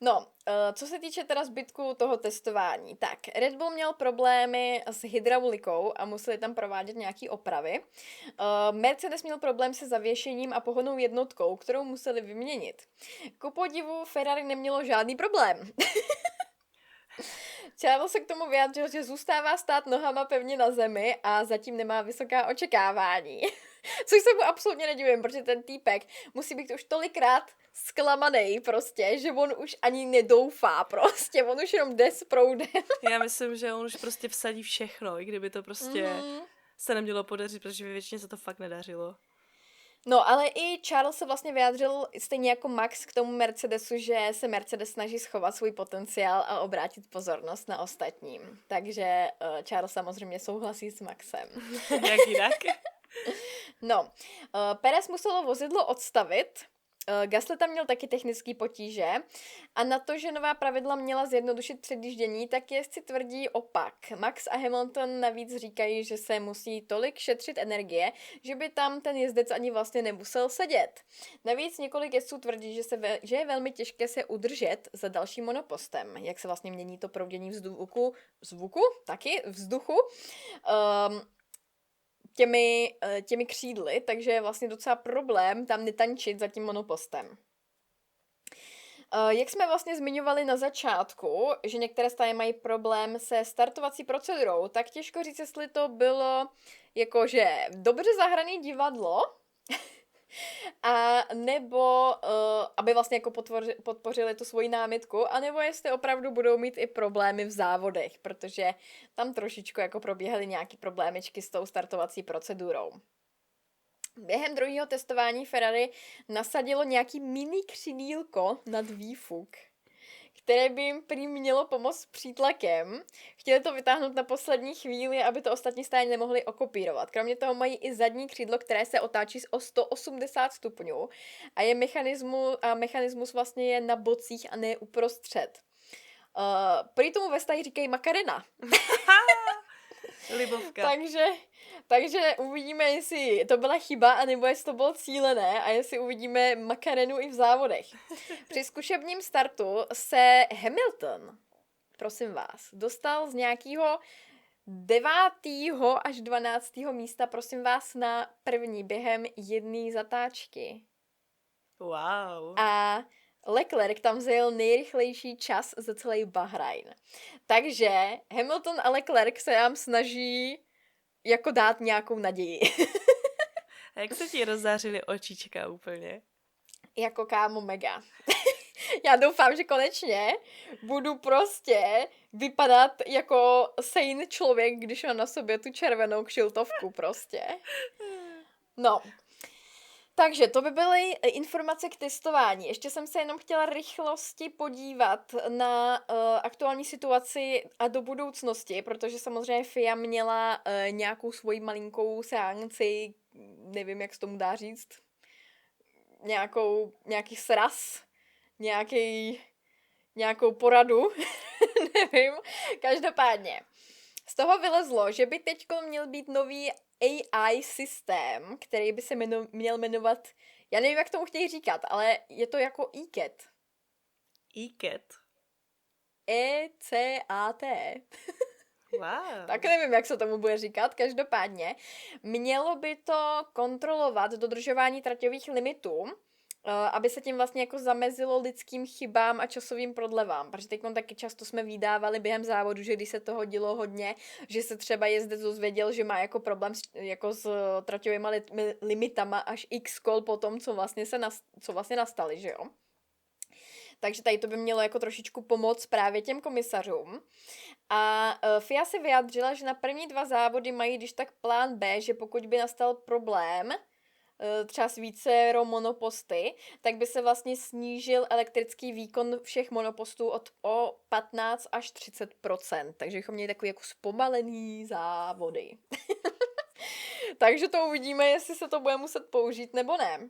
No, co se týče teda zbytku toho testování, tak Red Bull měl problémy s hydraulikou a museli tam provádět nějaký opravy. Mercedes měl problém se zavěšením a pohonnou jednotkou, kterou museli vyměnit. Ku podivu Ferrari nemělo žádný problém. Charles se k tomu vyjádřil, že zůstává stát nohama pevně na zemi a zatím nemá vysoká očekávání. Což se mu absolutně nedivím, protože ten týpek musí být už tolikrát zklamanej prostě, že on už ani nedoufá prostě, on už jenom jde s proudem. Já myslím, že on už prostě vsadí všechno, i kdyby to prostě se nemělo podařit, protože většině se to fakt nedařilo. No, ale i Charles se vlastně vyjádřil stejně jako Max k tomu Mercedesu, že se Mercedes snaží schovat svůj potenciál a obrátit pozornost na ostatním. Takže Charles samozřejmě souhlasí s Maxem. Jak jinak? No, Perez muselo vozidlo odstavit, Gasly tam měl taky technický potíže a na to, že nová pravidla měla zjednodušit předjíždění, tak jezdci tvrdí opak. Max a Hamilton navíc říkají, že se musí tolik šetřit energie, že by tam ten jezdec ani vlastně nemusel sedět. Navíc několik jezdců tvrdí, že je velmi těžké se udržet za dalším monopostem, jak se vlastně mění to proudění vzduchu, těmi křídly, takže je vlastně docela problém tam netančit za tím monopostem. Jak jsme vlastně zmiňovali na začátku, že některé stáje mají problém se startovací procedurou, tak těžko říct, jestli to bylo jakože dobře zahrané divadlo, a nebo aby vlastně jako podpořili tu svoji námitku, anebo jestli opravdu budou mít i problémy v závodech, protože tam trošičku jako probíhaly nějaký problémečky s tou startovací procedurou. Během druhého testování Ferrari nasadilo nějaký mini křidílko nad výfuk, které by jim prý mělo pomoct s přítlakem. Chtěli to vytáhnout na poslední chvíli, aby to ostatní stáje nemohli okopírovat. Kromě toho mají i zadní křídlo, které se otáčí o 180 stupňů a mechanismus vlastně je na bocích a ne uprostřed. Prý tomu ve stáji říkají Macarena. Libovka. Takže uvidíme, jestli to byla chyba, anebo jestli to bylo cílené a jestli uvidíme Macarenu i v závodech. Při zkušebním startu se Hamilton, prosím vás, dostal z nějakého 9. až 12. místa, prosím vás, na první během jedné zatáčky. Wow. A Leclerc tam zajel nejrychlejší čas za celý Bahrajn. Takže Hamilton a Leclerc se nám snaží jako dát nějakou naději. A jak se ti rozzářily očička úplně? Jako kámo mega. Já doufám, že konečně budu prostě vypadat jako sane člověk, když mám na sobě tu červenou kšiltovku prostě. No. Takže to by byly informace k testování. Ještě jsem se jenom chtěla rychlosti podívat na aktuální situaci a do budoucnosti, protože samozřejmě FIA měla nějakou svoji malinkou seanci, nevím, jak se tomu dá říct, nějaký sraz, nějakou poradu, nevím. Každopádně, z toho vylezlo, že by teď měl být nový AI systém, který by se měl jmenovat, já nevím, jak tomu chtějí říkat, ale je to jako ECAT. ECAT. E-C-A-T. Wow. Tak nevím, jak se tomu bude říkat, každopádně. Mělo by to kontrolovat dodržování traťových limitů, aby se tím vlastně jako zamezilo lidským chybám a časovým prodlevám, protože teď taky často jsme vydávali během závodu, že když se toho dělo hodně, že se třeba jezdec dozvěděl, že má jako problém s traťovými limitama až x kol po tom, co vlastně nastaly, že jo. Takže tady to by mělo jako trošičku pomoct právě těm komisařům. A FIA si vyjádřila, že na první 2 závody mají když tak plán B, že pokud by nastal problém, třeba s vícero monoposty, tak by se vlastně snížil elektrický výkon všech monopostů o 15 až 30%. Takže bychom měli takový jako zpomalený závody. Takže to uvidíme, jestli se to bude muset použít nebo ne.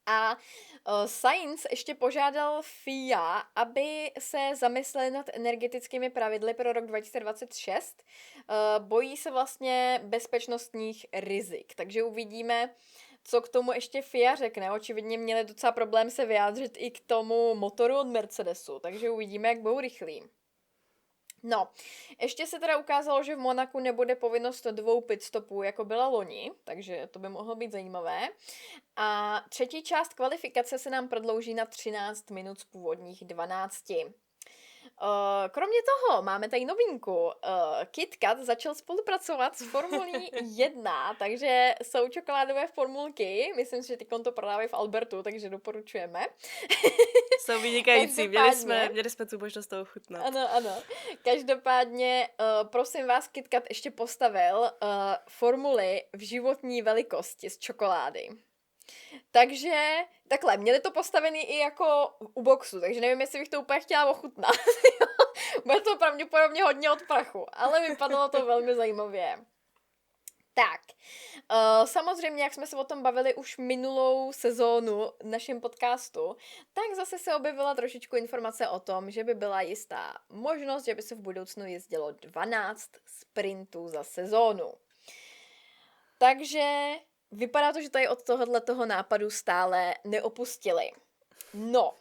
A Sainz ještě požádal FIA, aby se zamysleli nad energetickými pravidly pro rok 2026. Bojí se vlastně bezpečnostních rizik, takže uvidíme, co k tomu ještě FIA řekne. Očividně měli docela problém se vyjádřit i k tomu motoru od Mercedesu, takže uvidíme, jak budou rychlí. No, ještě se teda ukázalo, že v Monaku nebude povinnost 2 pitstopů, jako byla loni, takže to by mohlo být zajímavé. A třetí část kvalifikace se nám prodlouží na 13 minut z původních 12. Kromě toho máme tady novinku. KitKat začal spolupracovat s Formulí 1, takže jsou čokoládové formulky. Myslím si, že teď to prodávají v Albertu, takže doporučujeme. Jsou vynikající, měli jsme tu možnost toho chutnat. Ano. Každopádně, prosím vás, KitKat ještě postavil formuly v životní velikosti z čokolády. Takže takhle, měli to postavený i jako u boxu, takže nevím, jestli bych to úplně chtěla ochutnat. Bude to pravděpodobně hodně od prachu, ale vypadalo to velmi zajímavě. Tak, samozřejmě, jak jsme se o tom bavili už minulou sezónu v našem podcastu, tak zase se objevila trošičku informace o tom, že by byla jistá možnost, že by se v budoucnu jezdilo 12 sprintů za sezónu. Takže vypadá to, že tady od toho nápadu stále neopustili. No,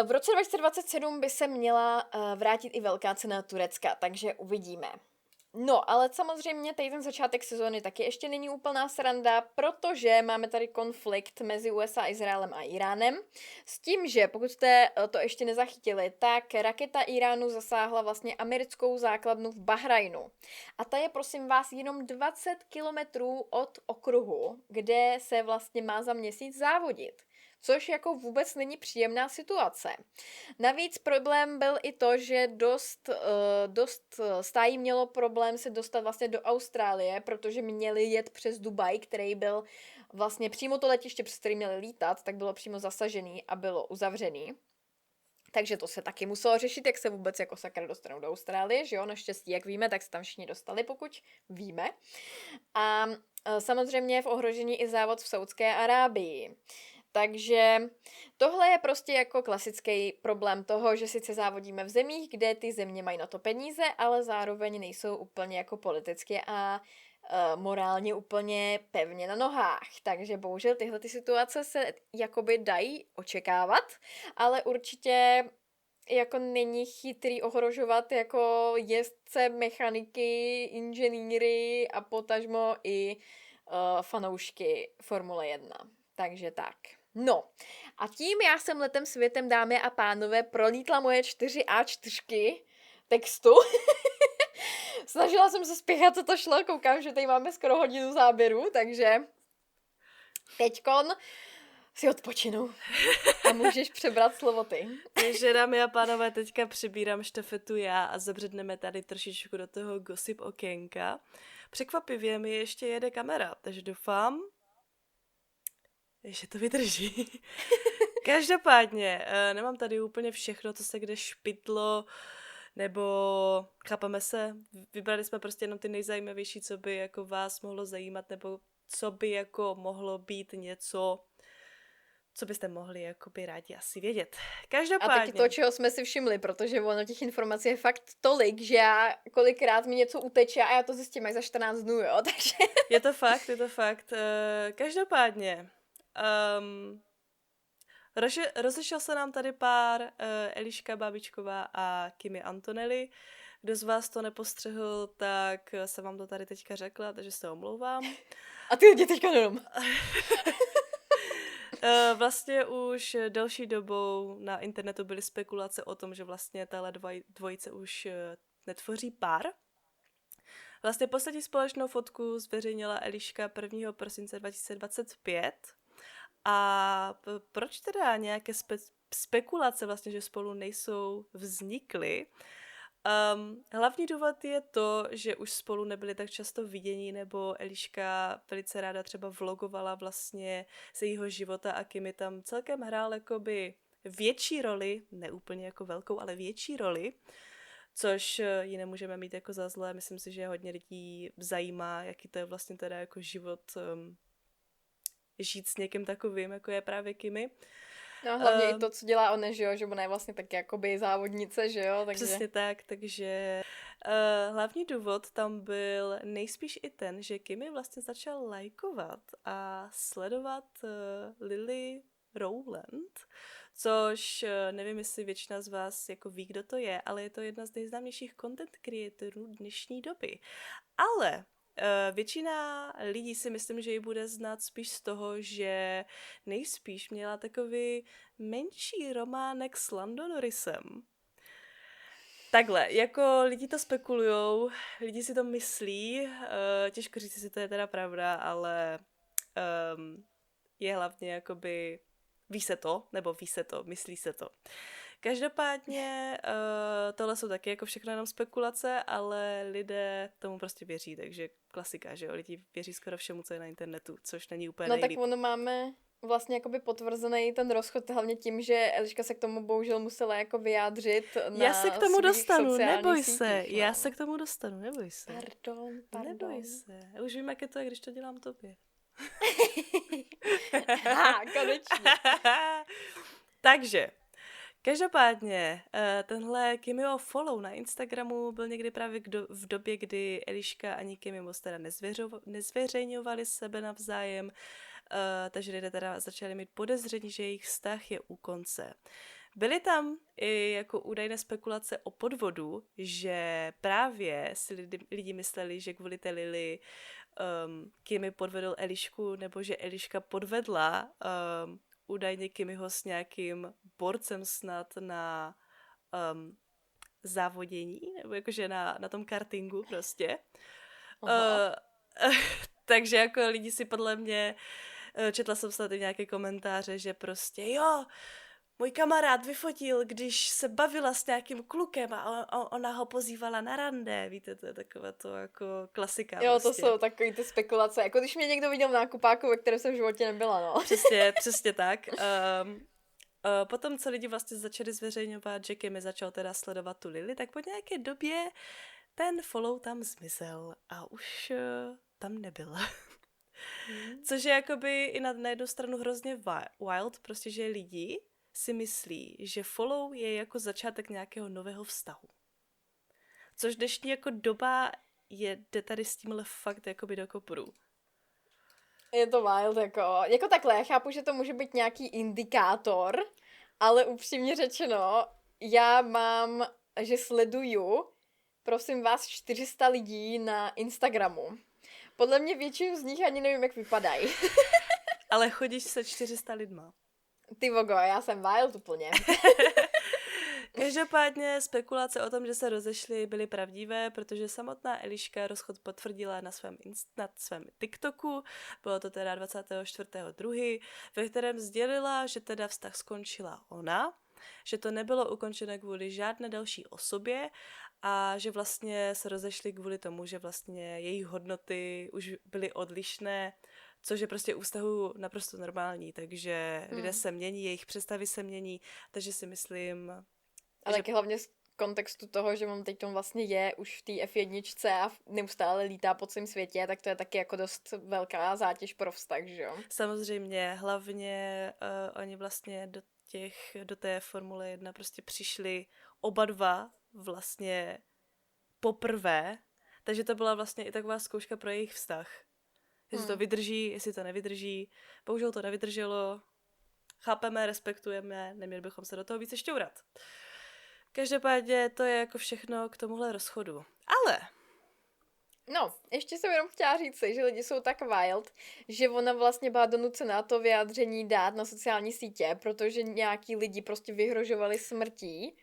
v roce 2027 by se měla vrátit i velká cena Turecka, takže uvidíme. No, ale samozřejmě tady ten začátek sezóny taky ještě není úplná sranda, protože máme tady konflikt mezi USA, Izraelem a Iránem. S tím, že pokud jste to ještě nezachytili, tak raketa Iránu zasáhla vlastně americkou základnu v Bahrajnu. A ta je, prosím vás, jenom 20 kilometrů od okruhu, kde se vlastně má za měsíc závodit. Což jako vůbec není příjemná situace. Navíc problém byl i to, že dost stájí mělo problém se dostat vlastně do Austrálie, protože měli jet přes Dubaj, který byl vlastně přímo to letiště, přes který měli lítat, tak bylo přímo zasažený a bylo uzavřený. Takže to se taky muselo řešit, jak se vůbec jako sakra dostanou do Austrálie, že jo, naštěstí, jak víme, tak se tam všichni dostali, pokud víme. A samozřejmě je v ohrožení i závod v Saudské Arábii. Takže tohle je prostě jako klasický problém toho, že sice závodíme v zemích, kde ty země mají na to peníze, ale zároveň nejsou úplně jako politicky a morálně úplně pevně na nohách. Takže bohužel tyhle ty situace se jakoby dají očekávat, ale určitě jako není chytrý ohrožovat jako jezdce, mechaniky, inženýry a potažmo i fanoušky Formule 1. Takže tak. No a tím já jsem letem světem, dámy a pánové, prolítla moje 4 A4 textu. Snažila jsem se spěchat, co to šlo, koukám, že tady máme skoro hodinu záběru, takže teďkon si odpočinu a můžeš přebrat slovo ty. Takže dámy a pánové, teďka přebírám štafetu já a zabředneme tady trošičku do toho gossip okénka. Překvapivě mi ještě jede kamera, takže doufám, že to vydrží. Každopádně, nemám tady úplně všechno, co se kde špitlo, nebo chápeme se, vybrali jsme prostě jenom ty nejzajímavější, co by jako vás mohlo zajímat, nebo co by jako mohlo být něco, co byste mohli jakoby rádi asi vědět. Každopádně. A taky to, čeho jsme si všimli, protože ono těch informací je fakt tolik, že já kolikrát mi něco uteče a já to zjistím až za 14 dnů, jo, takže... Je to fakt. Každopádně. Rozešel se nám tady pár, Eliška Bábičková a Kimi Antonelli. Kdo z vás to nepostřehl, tak jsem vám to tady teďka řekla, takže se omlouvám. A ty lidi teďka jenom. Vlastně už delší dobou na internetu byly spekulace o tom, že vlastně tahle dvojice už netvoří pár. Vlastně poslední společnou fotku zveřejnila Eliška 1. prosince 2025. A proč teda nějaké spekulace vlastně, že spolu nejsou, vznikly? Hlavní důvod je to, že už spolu nebyli tak často vidění, nebo Eliška velice ráda třeba vlogovala vlastně z jejího života a Kimi tam celkem hrál jakoby větší roli, ne úplně jako velkou, ale větší roli, což ji nemůžeme mít jako za zlé. Myslím si, že hodně lidí zajímá, jaký to je vlastně teda jako život žít s někým takovým, jako je právě Kimi. No hlavně i to, co dělá ona, že jo, že ona je vlastně taky jakoby závodnice, že jo, takže... Přesně tak, takže hlavní důvod tam byl nejspíš i ten, že Kimi vlastně začal lajkovat a sledovat Lily Rowland, což nevím, jestli většina z vás jako ví, kdo to je, ale je to jedna z nejznámějších content creatorů dnešní doby. Ale většina lidí si myslím, že ji bude znát spíš z toho, že nejspíš měla takový menší románek s Lando Norrisem. Takhle, jako lidi to spekulujou, lidi si to myslí, těžko říct, jestli to je teda pravda, ale je hlavně jakoby ví se to, myslí se to. Každopádně tohle jsou taky jako všechno jenom spekulace, ale lidé tomu prostě věří, takže klasika, že jo, lidi věří skoro všemu, co je na internetu, což není úplně nejlíp. No tak ono máme vlastně jakoby potvrzený ten rozchod, hlavně tím, že Eliška se k tomu bohužel musela jako vyjádřit na Já se k tomu dostanu, neboj sítích, se, no. já se k tomu dostanu, neboj se. Pardon. Neboj se, já už vím, jak je to, když to dělám tobě. Konečně. Takže, každopádně, tenhle Kimiho follow na Instagramu byl někdy právě v době, kdy Eliška ani Kimi moc teda nezveřejňovali sebe navzájem, takže lidé teda začali mít podezření, že jejich vztah je u konce. Byly tam i jako údajné spekulace o podvodu, že právě si lidi mysleli, že kvůli té Lily Kimi podvedl Elišku, nebo že Eliška podvedla údajně Kimiho s nějakým borcem snad na závodění, nebo jakože na tom kartingu prostě. Takže jako lidi si podle mě, četla jsem snad i nějaké komentáře, že prostě jo, můj kamarád vyfotil, když se bavila s nějakým klukem a ona ho pozývala na rande. Víte, to je takové to jako klasika. Jo, prostě. To jsou takové ty spekulace. Jako když mě někdo viděl v nákupáku, ve kterém jsem v životě nebyla, no. Přesně tak. Potom, co lidi vlastně začali zveřejňovat, že Kimi začal teda sledovat tu Lily, tak po nějaké době ten follow tam zmizel a už tam nebyl. Což je jakoby i na jednu stranu hrozně wild, prostě, že lidi si myslí, že follow je jako začátek nějakého nového vztahu. Což dnešní jako doba jde tady s tímhle fakt jakoby do kopru. Je to wild, jako takhle, já chápu, že to může být nějaký indikátor, ale upřímně řečeno, já mám, že sleduju, prosím vás, 400 lidí na Instagramu. Podle mě většinu z nich ani nevím, jak vypadají. Ale chodíš se 400 lidma. Ty vogo, já jsem wild úplně. Každopádně spekulace o tom, že se rozešli, byly pravdivé, protože samotná Eliška rozchod potvrdila na svém TikToku, bylo to teda 24.2., ve kterém sdělila, že teda vztah skončila ona, že to nebylo ukončeno kvůli žádné další osobě a že vlastně se rozešli kvůli tomu, že vlastně jejich hodnoty už byly odlišné, což je prostě u vztahu naprosto normální, takže lidé se mění, jejich představy se mění, takže si myslím... A taky hlavně z kontextu toho, že on teď tom vlastně je už v té F1 a neustále lítá po celém světě, tak to je taky jako dost velká zátěž pro vztah, že jo? Samozřejmě, hlavně oni vlastně do té Formule 1 prostě přišli oba dva vlastně poprvé, takže to byla vlastně i taková zkouška pro jejich vztah. Jestli to vydrží, jestli to nevydrží. Bohužel to nevydrželo. Chápeme, respektujeme, neměli bychom se do toho více šťourat. Každopádně to je jako všechno k tomuhle rozchodu. Ale... No, ještě jsem jenom chtěla říct, že lidi jsou tak wild, že ona vlastně byla donucená to vyjádření dát na sociální sítě, protože nějaký lidi prostě vyhrožovali smrtí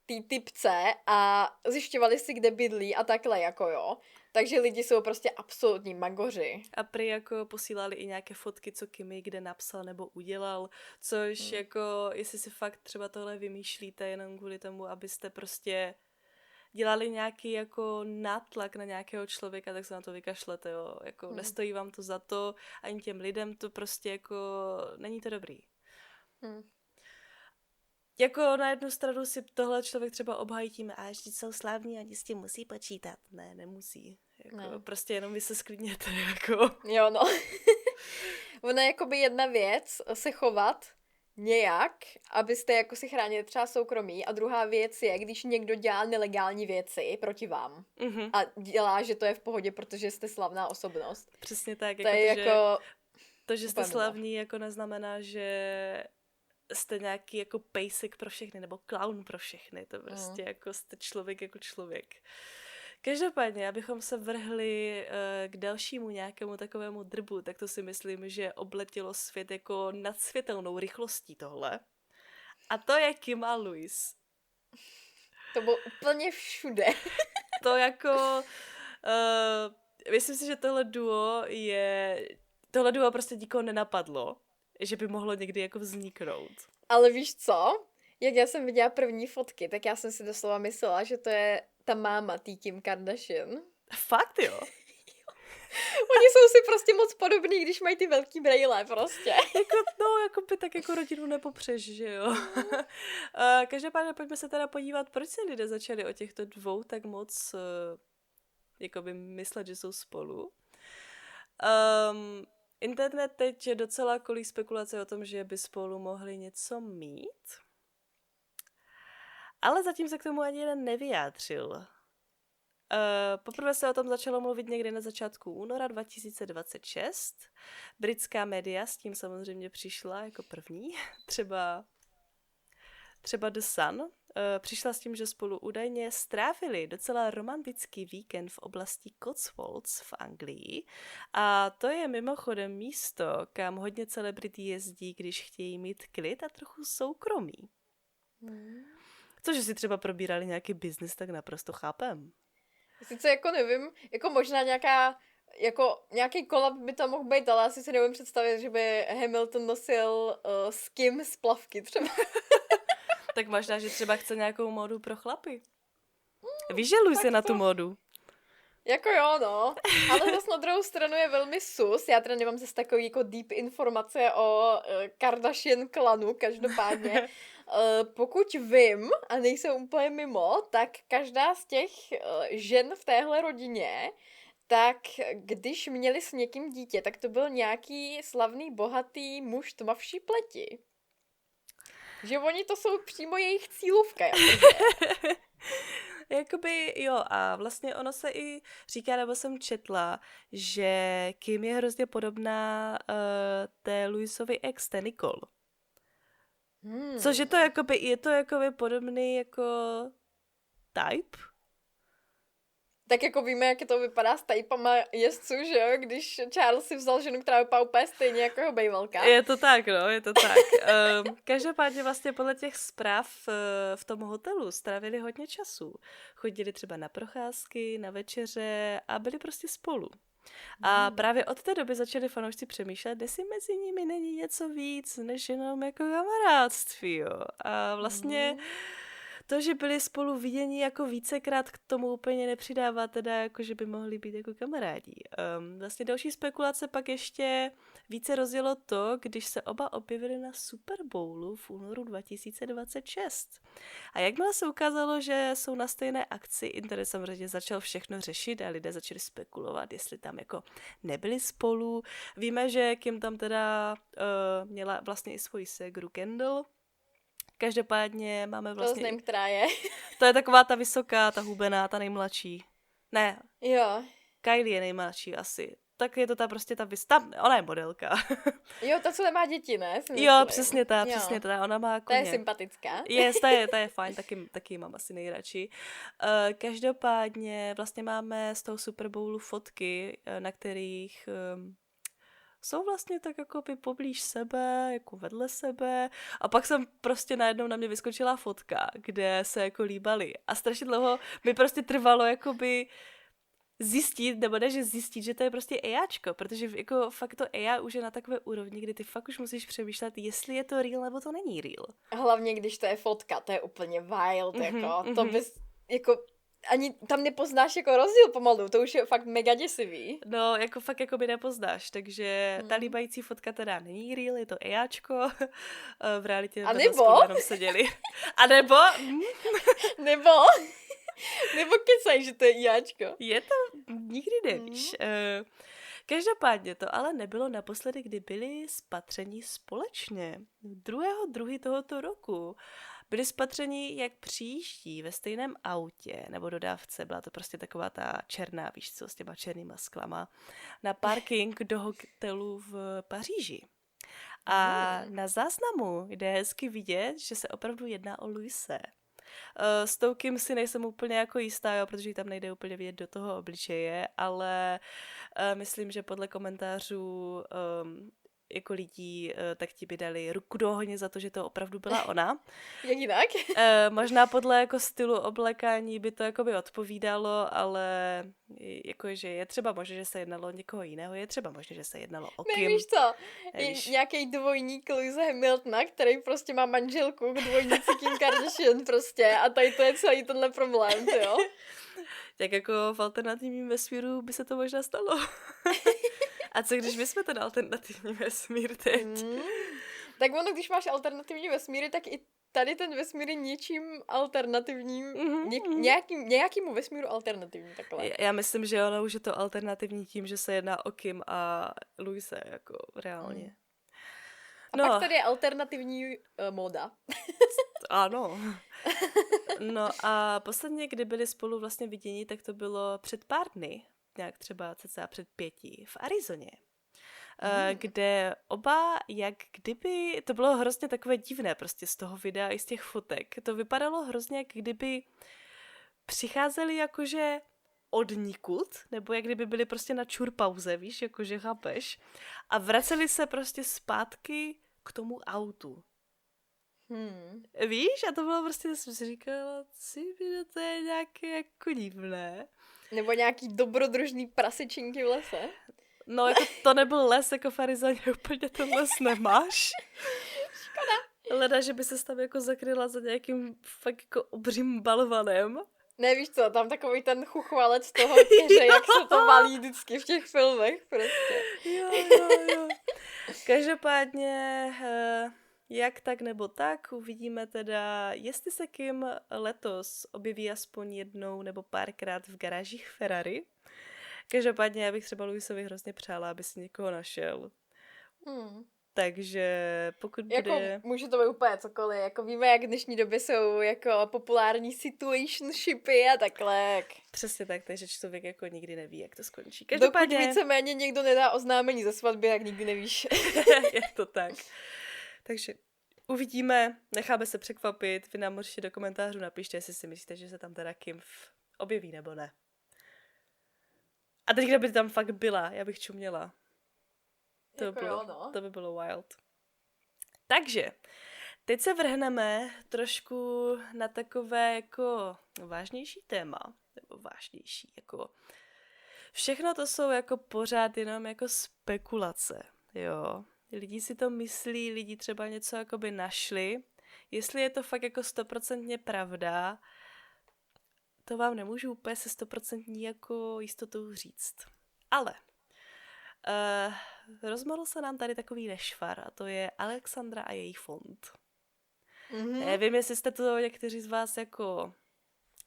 té typce a zjišťovali si, kde bydlí a takhle, jako jo. Takže lidi jsou prostě absolutní magoři. A prý jako posílali i nějaké fotky, co Kimi kde napsal nebo udělal, což jako, jestli si fakt třeba tohle vymýšlíte jenom kvůli tomu, abyste prostě dělali nějaký jako nátlak na nějakého člověka, tak se na to vykašlete, jo. Jako nestojí vám to za to, ani těm lidem to prostě jako, není to dobrý. Jako na jednu stranu si tohle člověk třeba obhájí tím, a vždyť jsou slavní, a s tím musí počítat. Ne, nemusí. Jako, ne. Prostě jenom vy se sklidněte, jako. Jo, no. Ona je jakoby jedna věc se chovat nějak, abyste jako si chránili třeba soukromí, a druhá věc je, když někdo dělá nelegální věci proti vám a dělá, že to je v pohodě, protože jste slavná osobnost. Přesně tak. To je jako... To, že jste slavní, jako neznamená, že jste nějaký jako pejsek pro všechny, nebo clown pro všechny. To prostě jako jste člověk jako člověk. Každopádně, abychom se vrhli k dalšímu nějakému takovému drbu, tak to si myslím, že obletělo svět jako nadsvětelnou rychlostí tohle. A to je Kim a Louis. To bylo úplně všude. To jako... myslím si, že tohle duo prostě nikoho nenapadlo, že by mohlo někdy jako vzniknout. Ale víš co? Jak já jsem viděla první fotky, tak já jsem si doslova myslela, že to je ta máma tý Kim Kardashian. Fakt jo? Oni jsou si prostě moc podobní, když mají ty velký brejle prostě. Jako by tak jako rodinu nepopřeš, že jo? Každopádně pojďme se teda podívat, proč se lidé začali o těchto dvou tak moc jakoby myslet, že jsou spolu. Internet teď docela kolí spekulace o tom, že by spolu mohli něco mít. Ale zatím se k tomu ani jeden nevyjádřil. Poprvé se o tom začalo mluvit někdy na začátku února 2026. Britská média s tím samozřejmě přišla jako první. Třeba The Sun přišla s tím, že spolu údajně strávili docela romantický víkend v oblasti Cotswolds v Anglii. A to je mimochodem místo, kam hodně celebrit jezdí, když chtějí mít klid a trochu soukromí. Cože si třeba probírali nějaký biznis, tak naprosto chápem. Sice jako nevím, jako možná nějaký kolab by tam mohl být, ale asi si nevím představit, že by Hamilton nosil s Kim splavky třeba. Tak možná, že třeba chce nějakou módu pro chlapy. Víš, že Louis je na tu módu? Jako jo, no. Ale zase na druhou stranu je velmi sus. Já teda nemám zase takový jako deep informace o Kardashian klanu, každopádně. Pokud vím, a nejsem úplně mimo, tak každá z těch žen v téhle rodině, tak když měli s někým dítě, tak to byl nějaký slavný, bohatý muž tmavší pleti. Že oni to jsou přímo jejich cílovka. Jakoby jo, a vlastně ono se i říká, nebo jsem četla, že Kim je hrozně podobná té Louisovi ex, té Nicole. Což je to jakoby podobný jako type. Tak jako víme, jak to vypadá s typama jezdců, že jo? Když Charles si vzal ženu, která vypadá úplně stejně jako jeho bejvalka. Je to tak, no, je to tak. Každopádně vlastně podle těch zpráv v tom hotelu strávili hodně času. Chodili třeba na procházky, na večeře a byli prostě spolu. A právě od té doby začali fanoušci přemýšlet, jestli mezi nimi není něco víc, než jenom jako kamarádství, jo. A vlastně to, že byli spolu viděni jako vícekrát, k tomu úplně nepřidává teda, jako že by mohli být jako kamarádi. Vlastně další spekulace pak ještě více rozjelo to, když se oba objevili na Super Bowlu v únoru 2026. A jakmile se ukázalo, že jsou na stejné akci, internet samozřejmě začal všechno řešit a lidé začali spekulovat, jestli tam jako nebyli spolu. Víme, že Kim tam teda měla vlastně i svoji ségru Kendall. Každopádně máme vlastně... To znám, která je. To je taková ta vysoká, ta hubená, ta nejmladší. Ne, Jo. Kylie je nejmladší asi. Tak je to ta prostě ta ona je modelka. Jo, ta, co nemá děti, ne? Jo, přesně ta, ona má koně. koně. Ta je sympatická. Ta je fajn, taky ji mám asi nejradši. Každopádně vlastně máme z toho Super Bowlu fotky, na kterých... jsou vlastně tak jako by poblíž sebe, jako vedle sebe a pak jsem prostě najednou na mě vyskočila fotka, kde se jako líbali a strašně dlouho mi prostě trvalo jakoby zjistit, nebo ne, že zjistit, že to je prostě AIčko, protože jako fakt to AI už je na takové úrovni, kdy ty fakt už musíš přemýšlet, jestli je to real, nebo to není real. Hlavně, když to je fotka, to je úplně wild, jako, to bys, jako, ani tam nepoznáš jako rozdíl pomalu, to už je fakt mega děsivý. No, jako fakt jako by nepoznáš, takže ta líbající fotka teda není real, je to AIčko, v realitě jenom seděli. A nebo? Nebo kecaj, že to je IAčko. Je to, nikdy nevíš. Každopádně to ale nebylo naposledy, kdy byli spatřeni společně. 2.2. tohoto roku byli spatřeni, jak přijíždí ve stejném autě nebo dodávce, byla to prostě taková ta černá, víš co, s těma černýma sklama, na parking do hotelu v Paříži. A na záznamu jde hezky vidět, že se opravdu jedná o Louise. S tou Kim si nejsem úplně jako jistá, jo, protože jí tam nejde úplně vidět do toho obličeje, ale myslím, že podle komentářů jako lidí, tak ti by dali ruku do ohně za to, že to opravdu byla ona. Jak jinak? Možná podle jako stylu oblékání by to jako by odpovídalo, ale jakože je třeba možné, že se jednalo o někoho jiného, je třeba možné, že se jednalo o Kim. Nevíš co, nějaký dvojník Lewise Hamiltona, který prostě má manželku k dvojnici Kim Kardashian prostě a tady to je celý tenhle problém, jo? Tak jako v alternativním vesmíru by se to možná stalo. A co když my jsme ten alternativní vesmír teď? Tak ono, když máš alternativní vesmíry, tak i tady ten vesmír je něčím alternativním, nějakýmu vesmíru alternativní, takhle. Já myslím, že ono už je to alternativní tím, že se jedná o Kim a Louise, jako reálně. A pak tady je alternativní móda. Ano. No a posledně, kdy byli spolu vlastně viděni, tak to bylo před pár dny, nějak třeba cca před 5 v Arizoně. Kde oba, jak kdyby, to bylo hrozně takové divné prostě z toho videa i z těch fotek. To vypadalo hrozně, jak kdyby přicházeli jakože od nikud, nebo jak kdyby byli prostě na čurpauze, víš, jakože chápeš. A vraceli se prostě zpátky k tomu autu. Víš? A to bylo prostě, jsem si říkala, to je nějaké jako divné. Nebo nějaký dobrodružný prasečinky v lese. No, jako to nebyl les, jako v Arizoně, úplně ten les nemáš. Škoda. Leda, že by se tam jako zakryla za nějakým fakt jako obřím balvanem. Nevíš co, tam takový ten chuchvalec toho keře, jak se to valí vždycky v těch filmech, prostě. Jo. Každopádně, jak tak nebo tak, uvidíme teda, jestli se Kim letos objeví aspoň jednou nebo párkrát v garážích Ferrari. Každopádně já bych třeba Louisovi hrozně přála, aby si někoho našel. Takže pokud bude... Jako může to být úplně cokoliv, jako víme, jak v dnešní době jsou jako populární situationshipy a takhle. Přesně tak, takže člověk jako nikdy neví, jak to skončí. Každopádně... Dokud víceméně někdo nedá oznámení ze svatby, jak nikdy nevíš. Je to tak. Takže uvidíme, necháme se překvapit, vy nám určitě do komentářů napište, jestli si myslíte, že se tam teda Kim objeví nebo ne. A teď, kdyby tam fakt byla, já bych čuměla. No. To by bylo wild. Takže, teď se vrhneme trošku na takové jako vážnější téma. Nebo vážnější, jako... Všechno to jsou jako pořád jenom jako spekulace, jo. Lidi si to myslí, lidi třeba něco jakoby našli. Jestli je to fakt jako 100% pravda, to vám nemůžu úplně se 100% jako jistotou říct. Ale rozmohl se nám tady takový nešvar a to je Alexandra a její fond. Nevím, jestli jste to někteří z vás jako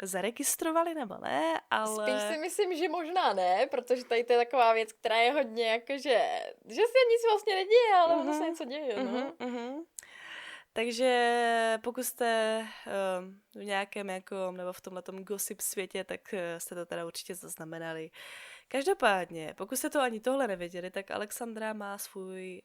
zaregistrovali nebo ne, ale... Spíš si myslím, že možná ne, protože tady to je taková věc, která je hodně jakože, že se nic vlastně neděje, ale ono se něco děje, no. Takže pokud jste v nějakém jako, nebo v tomhletom gossip světě, tak jste to teda určitě zaznamenali. Každopádně, pokud jste to ani tohle nevěděli, tak Alexandra má svůj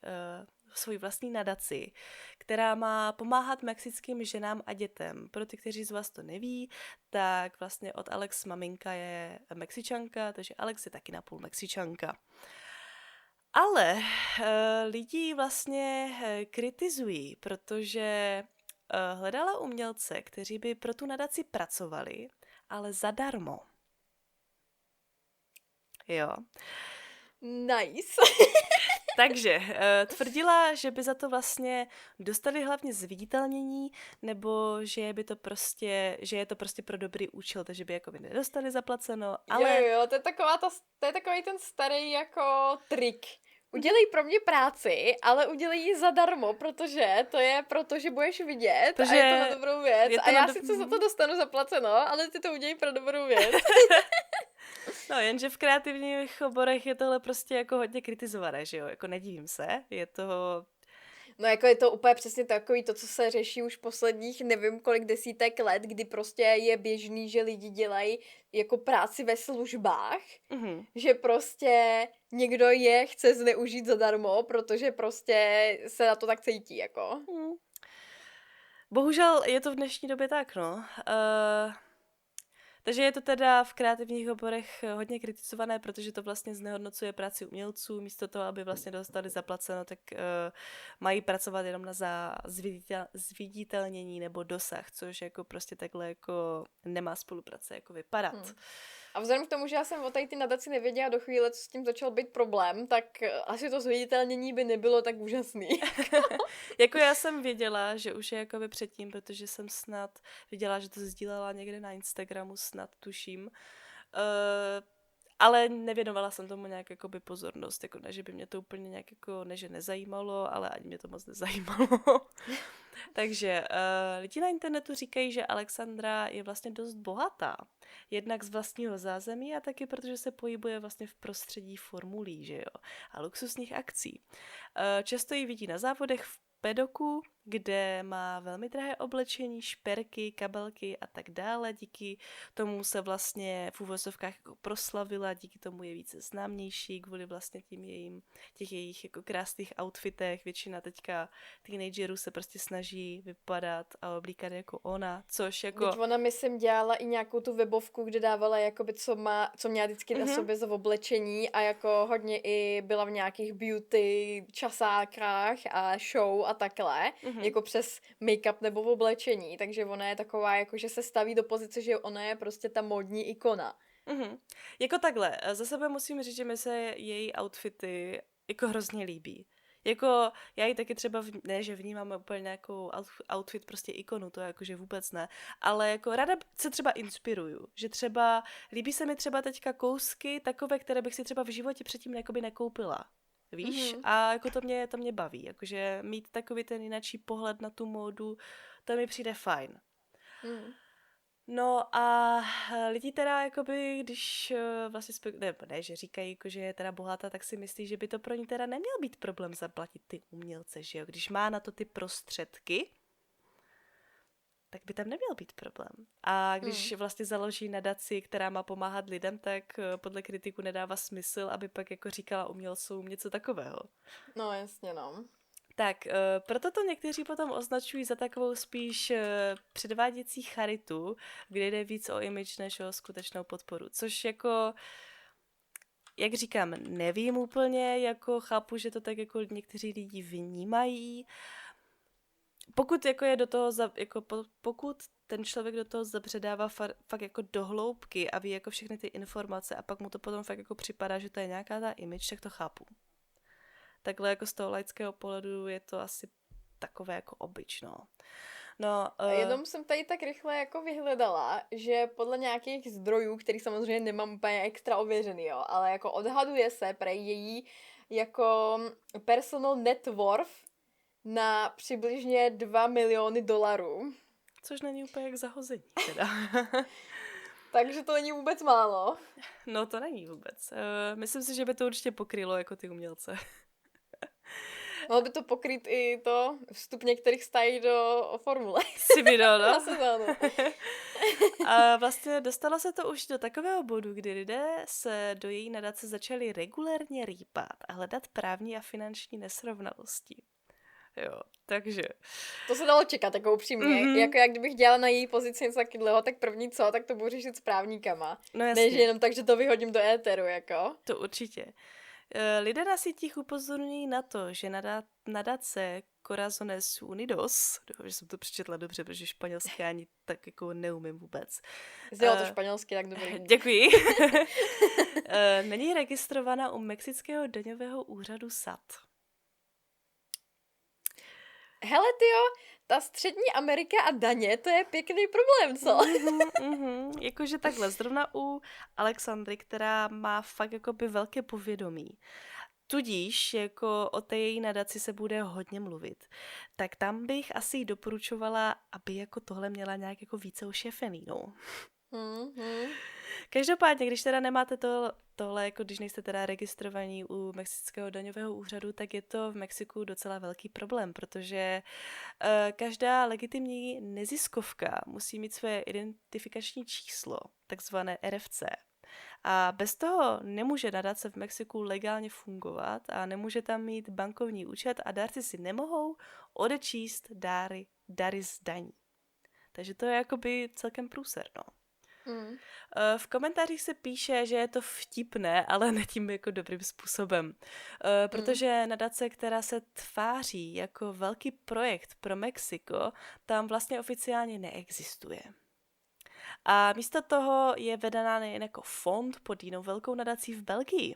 vlastní nadaci, která má pomáhat mexickým ženám a dětem. Pro ty, kteří z vás to neví, tak vlastně od Alex maminka je Mexičanka, takže Alex je taky napůl Mexičanka. Ale lidi vlastně kritizují, protože hledala umělce, kteří by pro tu nadaci pracovali, ale zadarmo. Jo. Nice. Takže tvrdila, že by za to vlastně dostali hlavně zviditelnění, nebo že je to prostě pro dobrý účel, takže by jako by nedostali zaplaceno, ale... Jo, to je takový ten starý jako trik. Udělej pro mě práci, ale udělej ji zadarmo, protože to je proto, že budeš vidět a je to na dobrou věc. A já sice za to dostanu zaplaceno, ale ty to udělej pro dobrou věc. No, jenže v kreativních oborech je tohle prostě jako hodně kritizované, že jo? Jako nedivím se, je to... No jako je to úplně přesně takový to, co se řeší už posledních nevím kolik desítek let, kdy prostě je běžný, že lidi dělají jako práci ve službách, že prostě někdo je chce zneužít zadarmo, protože prostě se na to tak cítí, jako. Bohužel je to v dnešní době tak, no. Takže je to teda v kreativních oborech hodně kritizované, protože to vlastně znehodnocuje práci umělců. Místo toho, aby vlastně dostali zaplaceno, tak mají pracovat jenom na zviditelnění nebo dosah, což jako prostě takhle jako nemá spolupráce jako vypadat. A vzhledem k tomu, že já jsem o tady ty nadaci nevěděla do chvíle, co s tím začal být problém, tak asi to zviditelnění by nebylo tak úžasný. Jako já jsem věděla, že už je jakoby předtím, protože jsem snad viděla, že to sdílela někde na Instagramu, snad tuším. Ale nevěnovala jsem tomu nějak jakoby pozornost, jako ne, že by mě to úplně nějak jako, ne, že nezajímalo, ale ani mě to moc nezajímalo. Takže lidi na internetu říkají, že Alexandra je vlastně dost bohatá. Jednak z vlastního zázemí a taky protože se pohybuje vlastně v prostředí formulí, že jo, a luxusních akcí. Často ji vidí na závodech v pedoku, kde má velmi drahé oblečení, šperky, kabelky a tak dále. Díky tomu se vlastně v uvozovkách jako proslavila, díky tomu je více známější, kvůli vlastně těch jejich jako krásných outfitech. Většina teďka teenagerů se prostě snaží vypadat a oblíkat jako ona, což jako... Teď ona myslím dělala i nějakou tu webovku, kde dávala jakoby co měla vždycky na sobě za oblečení a jako hodně i byla v nějakých beauty časákách a show a takhle, jako přes make-up nebo oblečení, takže ona je taková, jako že se staví do pozice, že ona je prostě ta módní ikona. Jako takhle, za sebe musím říct, že mi se její outfity jako hrozně líbí. Jako, já ji taky třeba, ne, že vnímám úplně nějakou outfit prostě ikonu, to jakože vůbec ne, ale jako ráda se třeba inspiruju, že třeba, líbí se mi třeba teďka kousky takové, které bych si třeba v životě předtím jakoby nekoupila. Víš? A jako to mě baví, jakože mít takový ten jináčí pohled na tu módu, to mi přijde fajn. No a lidi teda jakoby, když vlastně ne, že říkají, jako, že je teda bohatá, tak si myslí, že by to pro ní teda neměl být problém zaplatit ty umělce, že jo? Když má na to ty prostředky, tak by tam neměl být problém. A když vlastně založí nadaci, která má pomáhat lidem, tak podle kritiku nedává smysl, aby pak jako říkala umělcům něco takového. No jasně, no. Tak, proto to někteří potom označují za takovou spíš předváděcí charitu, kde jde víc o image než o skutečnou podporu. Což jako jak říkám, nevím úplně, jako chápu, že to tak jako někteří lidi vnímají. Pokud jako je do toho, pokud ten člověk do toho zabředává fakt jako do hloubky a ví jako všechny ty informace a pak mu to potom fakt jako připadá, že to je nějaká ta image, tak to chápu. Takhle jako z toho laického pohledu je to asi takové jako obyčno. No, Jenom jsem tady tak rychle jako vyhledala, že podle nějakých zdrojů, který samozřejmě nemám úplně extra ověřený, jo, ale jako odhaduje se prej její jako personal net worth na přibližně $2 miliony. Což není úplně jak zahození, teda. Takže to není vůbec málo. No to není vůbec. Myslím si, že by to určitě pokrylo jako ty umělce. Mohlo by to pokrýt i to vstup některých stájí do formule. Si vydal, no? Na sezónu. A vlastně dostalo se to už do takového bodu, kdy lidé se do její nadace začali regulérně rýpat a hledat právní a finanční nesrovnalosti. Jo, takže... To se dalo čekat, jako upřímně. Jako jak kdybych dělala na její pozici něco takového, tak první co, tak to budu řešit s právníkama. No jasně. Než jenom tak, že to vyhodím do éteru, jako. To určitě. Lidé na sítích upozorňují na to, že nadace Corazones Unidos, doufám, že jsem to přečetla dobře, protože španělsky ani tak jako neumím vůbec. Zdělal to španělsky, tak dobrý. Děkuji. Není registrovaná u mexického daňového úřadu SAT. Hele, tyjo, ta Střední Amerika a daně, to je pěkný problém, co? Jakože takhle, zrovna u Alexandry, která má fakt jakoby velké povědomí. Tudíž jako o té její nadaci se bude hodně mluvit. Tak tam bych asi doporučovala, aby jako tohle měla nějak jako více ošefený, no. Každopádně, když teda nemáte tohle, jako když nejste teda registrovaní u mexického daňového úřadu, tak je to v Mexiku docela velký problém, protože každá legitimní neziskovka musí mít své identifikační číslo, takzvané RFC. A bez toho nemůže nadace v Mexiku legálně fungovat a nemůže tam mít bankovní účet a dárci si nemohou odečíst dary z daní. Takže to je jakoby celkem průser, no. V komentářích se píše, že je to vtipné, ale ne tím jako dobrým způsobem. Protože nadace, která se tváří jako velký projekt pro Mexiko, tam vlastně oficiálně neexistuje. A místo toho je vedená nejen jako fond pod jinou velkou nadací v Belgii.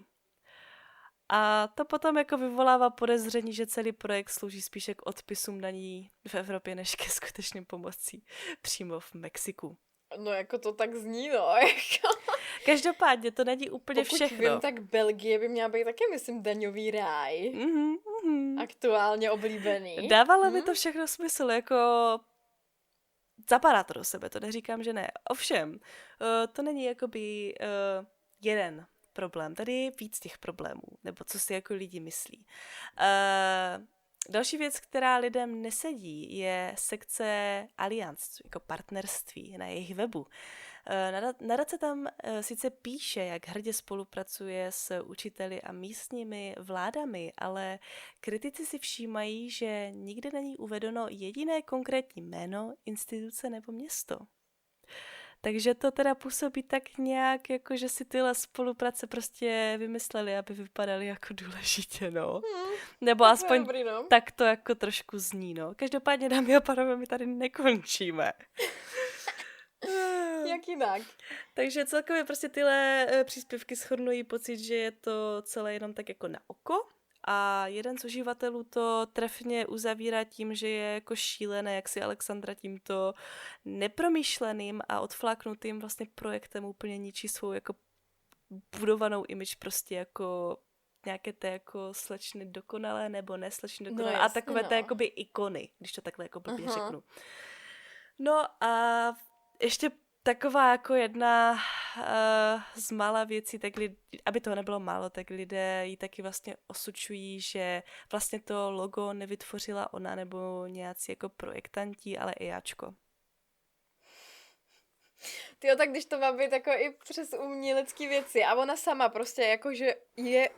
A to potom jako vyvolává podezření, že celý projekt slouží spíše k odpisům daní v Evropě, než ke skutečným pomocí přímo v Mexiku. No jako to tak zní, no. Jako. Každopádně to není úplně Pokud všechno. vím, tak Belgie by měla být taky, myslím, daňový ráj. Aktuálně oblíbený. Dávalo mi to všechno smysl, jako zapadá to do sebe, to neříkám, že ne. Ovšem, to není jakoby jeden problém, tady je víc těch problémů, nebo co si jako lidi myslí. Další věc, která lidem nesedí, je sekce Allianz, jako partnerství na jejich webu. Nadace tam sice píše, jak hrdě spolupracuje s učiteli a místními vládami, ale kritici si všímají, že nikde není uvedeno jediné konkrétní jméno, instituce nebo město. Takže to teda působí tak nějak, jako že si tyhle spolupráce prostě vymysleli, aby vypadaly jako důležitě, no. Nebo aspoň dobrý, no. tak to jako trošku zní, no. Každopádně, dámy a pánové, my tady nekončíme. Jak jinak. Takže celkově prostě tyhle příspěvky shrnují pocit, že je to celé jenom tak jako na oko. A jeden z uživatelů to trefně uzavírá tím, že je jako šílené, jak si Alexandra tímto nepromyšleným a odfláknutým vlastně projektem úplně ničí svou jako budovanou image prostě jako nějaké té jako slečny dokonalé nebo neslečny dokonalé No, a jasně, takové no. té jakoby ikony, když to takhle jako blbě řeknu. No a ještě taková jako jedna z mála věcí, tak aby toho nebylo málo, tak lidé ji taky vlastně osočují, že vlastně to logo nevytvořila ona nebo nějací jako projektanti, ale i jáčko. Tyjo, tak když to má být jako i přes umělecké věci a ona sama prostě jako, že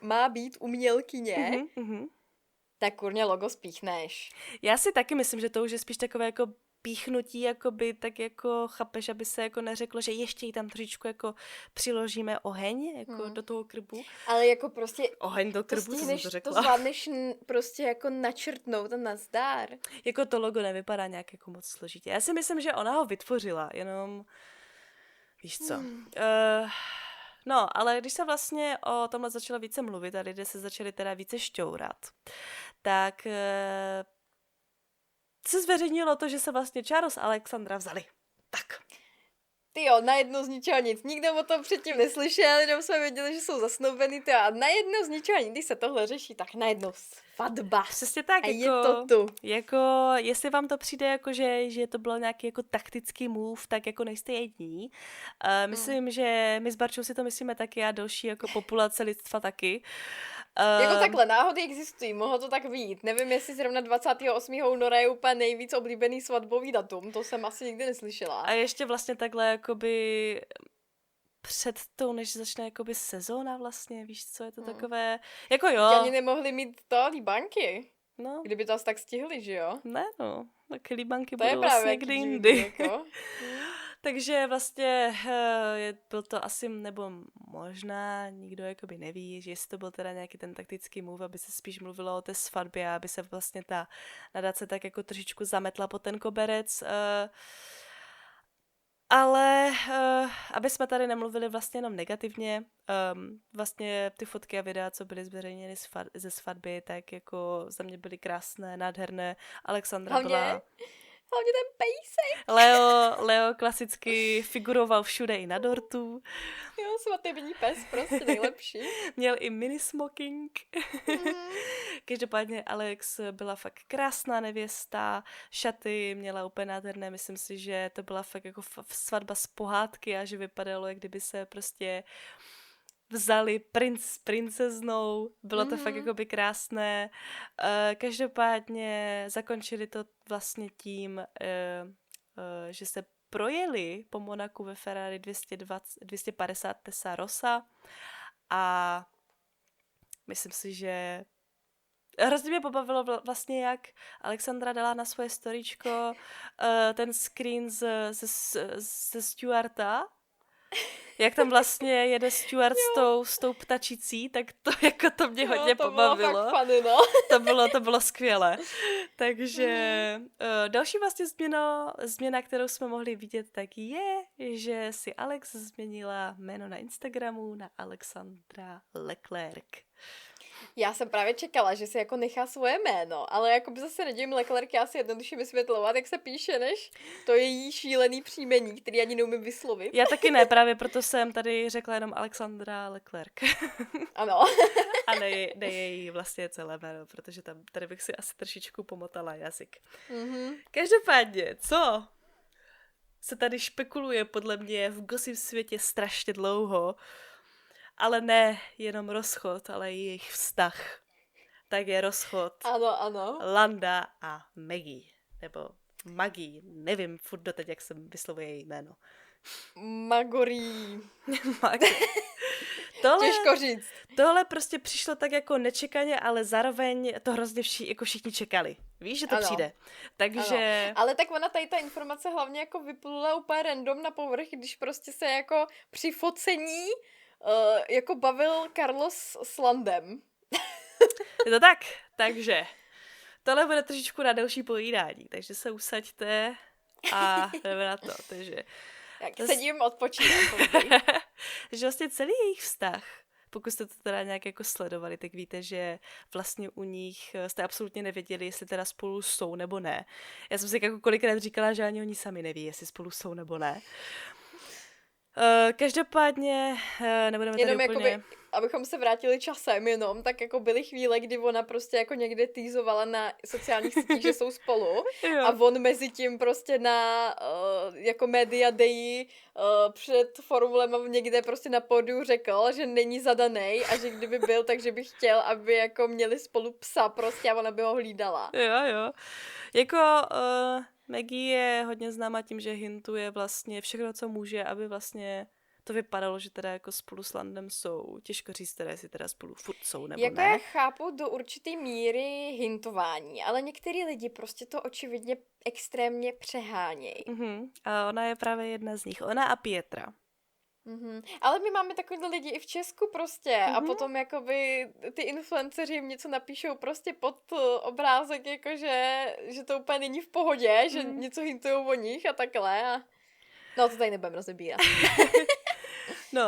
má být umělkyně, tak kurně logo spíchneš. Já si taky myslím, že to už je spíš takové jako píchnutí, jakoby, tak jako chápeš, aby se jako neřeklo, že ještě jí tam trošičku jako přiložíme oheň, jako do toho krbu. Ale jako prostě Oheň do to krbu, co jsem stihneš, to to řekla. zvládneš prostě jako načrtnout a nazdar. Jako to logo nevypadá nějak jako moc složitě. Já si myslím, že ona ho vytvořila, jenom víš co. No, ale když se vlastně o tomhle začalo více mluvit a lidé se začali teda více šťourat, tak se zveřejnilo to, že se vlastně Charles a Alexandra vzali. Tak. Tyjo, najednou z ničeho nic. Nikdo o tom předtím neslyšel, jenom jsme věděli, že jsou zasnoubený, tyjo, a najednou z ničeho nic, když se tohle řeší, tak najednou svatba. Přesně tak, A jako, je to tu. Jako, jestli vám to přijde, jako, že to bylo nějaký jako taktický move, tak jako nejste jediní. Myslím, že my s Barčou si to myslíme taky a další jako populace lidstva taky. Jako takhle, náhody existují, mohlo to tak vyjít. Nevím, jestli zrovna 28. února je úplně nejvíc oblíbený svatbový datum, to jsem asi nikdy neslyšela. A ještě vlastně takhle jakoby před tou, než začne jakoby sezóna vlastně, víš co, je to takové, jako jo. Ani nemohli mít to líbanky, no. Kdyby to asi tak stihli, že jo? Ne no, tak líbanky to budou vlastně kdy jindy. Jako. Takže vlastně byl to asi, nebo možná nikdo jakoby neví, že jestli to byl teda nějaký ten taktický move, aby se spíš mluvilo o té svatbě, aby se vlastně ta nadace tak jako trošičku zametla po ten koberec. Ale aby jsme tady nemluvili vlastně jenom negativně, vlastně ty fotky a videa, co byly zveřejněny ze svatby, tak jako za mě byly krásné, nádherné. Alexandra byla... Hlavně ten pejsek. Leo klasicky figuroval všude i na dortu. Jo, svatební pes, prostě nejlepší. Měl i mini smoking. Každopádně Alex byla fakt krásná nevěsta, šaty měla úplně nádherné, myslím si, že to byla fakt jako svatba z pohádky a že vypadalo, jak kdyby se prostě vzali princ s princeznou, bylo to fakt jakoby krásné. Každopádně zakončili to vlastně tím, že se projeli po Monaku ve Ferrari 250 Testarossa a myslím si, že hrozně mě pobavilo vlastně, jak Alexandra dala na svoje storíčko ten screen ze Stuarta, jak tam vlastně jede Stuart s tou ptačicí, tak to jako to mě hodně pobavilo. To bylo fakt funny, no. To bylo skvělé. Takže další vlastně změna, kterou jsme mohli vidět, tak je, že si Alex změnila jméno na Instagramu na Alexandra Leclerc. Já jsem právě čekala, že si jako nechá svoje jméno, ale jako by zase nedivím Leclerc, já si jednoduše vysvětlovat, jak se píše, než to její šílený příjmení, který ani neumím vyslovit. Já taky ne, právě proto jsem tady řekla jenom Alexandra Leclerc. Ano. A ne její vlastně celé jméno, protože tady bych si asi trošičku pomotala jazyk. Každopádně, co se tady špekuluje podle mě v gossip světě strašně dlouho, ale ne jenom rozchod, ale i jejich vztah. Tak je rozchod Ano. Landa a Maggie. Nebo Maggie, nevím furt doteď, jak se vyslovuje její jméno. Magorí. Těžko říct. Tohle prostě přišlo tak jako nečekaně, ale zároveň to hrozně všichni čekali. Víš, že to přijde. Takže... Ano. Ale tak ona tady ta informace hlavně jako vyplula úplně random na povrch, když prostě se jako při focení jako bavil Carlos s Landem. Je to tak, takže tohle bude trošičku na další povídání, takže se usaďte a jdeme na to. Takže... Jak sedím, odpočínám. že vlastně celý jejich vztah, pokud jste to teda nějak jako sledovali, tak víte, že vlastně u nich jste absolutně nevěděli, jestli teda spolu jsou nebo ne. Já jsem si jako kolikrát říkala, že ani oni sami neví, jestli spolu jsou nebo ne. Každopádně nebudeme tady jenom úplně... Jakoby, abychom se vrátili časem jenom, tak jako byly chvíle, kdy ona prostě jako někde týzovala na sociálních sítích, že jsou spolu a on mezi tím prostě na jako Media Day před formulem někde prostě na pódiu řekl, že není zadanej a že kdyby byl, takže by chtěl, aby jako měli spolu psa prostě a ona by ho hlídala. Jo. Jako... Maggie je hodně známa tím, že hintuje vlastně všechno, co může, aby vlastně to vypadalo, že teda jako spolu s Landem jsou. Těžko říct teda, jestli teda spolu furt jsou nebo Jako ne. já chápu do určité míry hintování, ale některý lidi prostě to očividně extrémně přehánějí. A ona je právě jedna z nich. Ona a Pietra. Ale my máme takovýhle lidi i v Česku prostě a potom jakoby ty influenceři jim něco napíšou prostě pod obrázek, jakože že to úplně není v pohodě, že něco hintujou o nich a takhle. A... No to tady nebudeme rozebírat. No,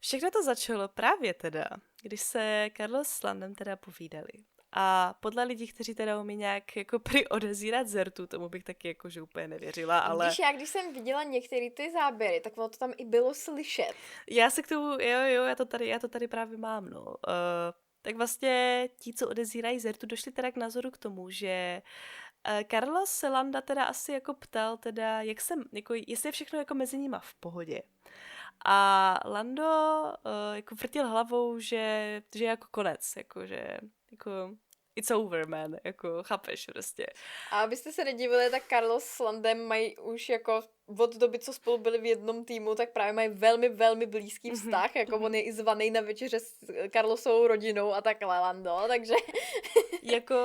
všechno to začalo právě teda, když se Carlos s Landem teda povídali. A podle lidí, kteří teda umí nějak jako odezírat zertu, tomu bych taky jakože úplně nevěřila, ale... Když jsem viděla některé ty záběry, tak ono to tam i bylo slyšet. Já se k tomu, jo, já to tady právě mám, no. Tak vlastně ti, co odezírají zertu, došli teda k názoru k tomu, že Carlos se Landa teda asi jako ptal teda, jestli je všechno jako mezi nima v pohodě. A Lando jako vrtil hlavou, že je jako konec, že it's over, man, jako chápeš prostě. A abyste se nedivili, tak Carlos s Landem mají už jako od doby, co spolu byli v jednom týmu, tak právě mají velmi, velmi blízký vztah, jako on je i zvaný na večeře s Carlosovou rodinou a takhle, Lando, takže... Jako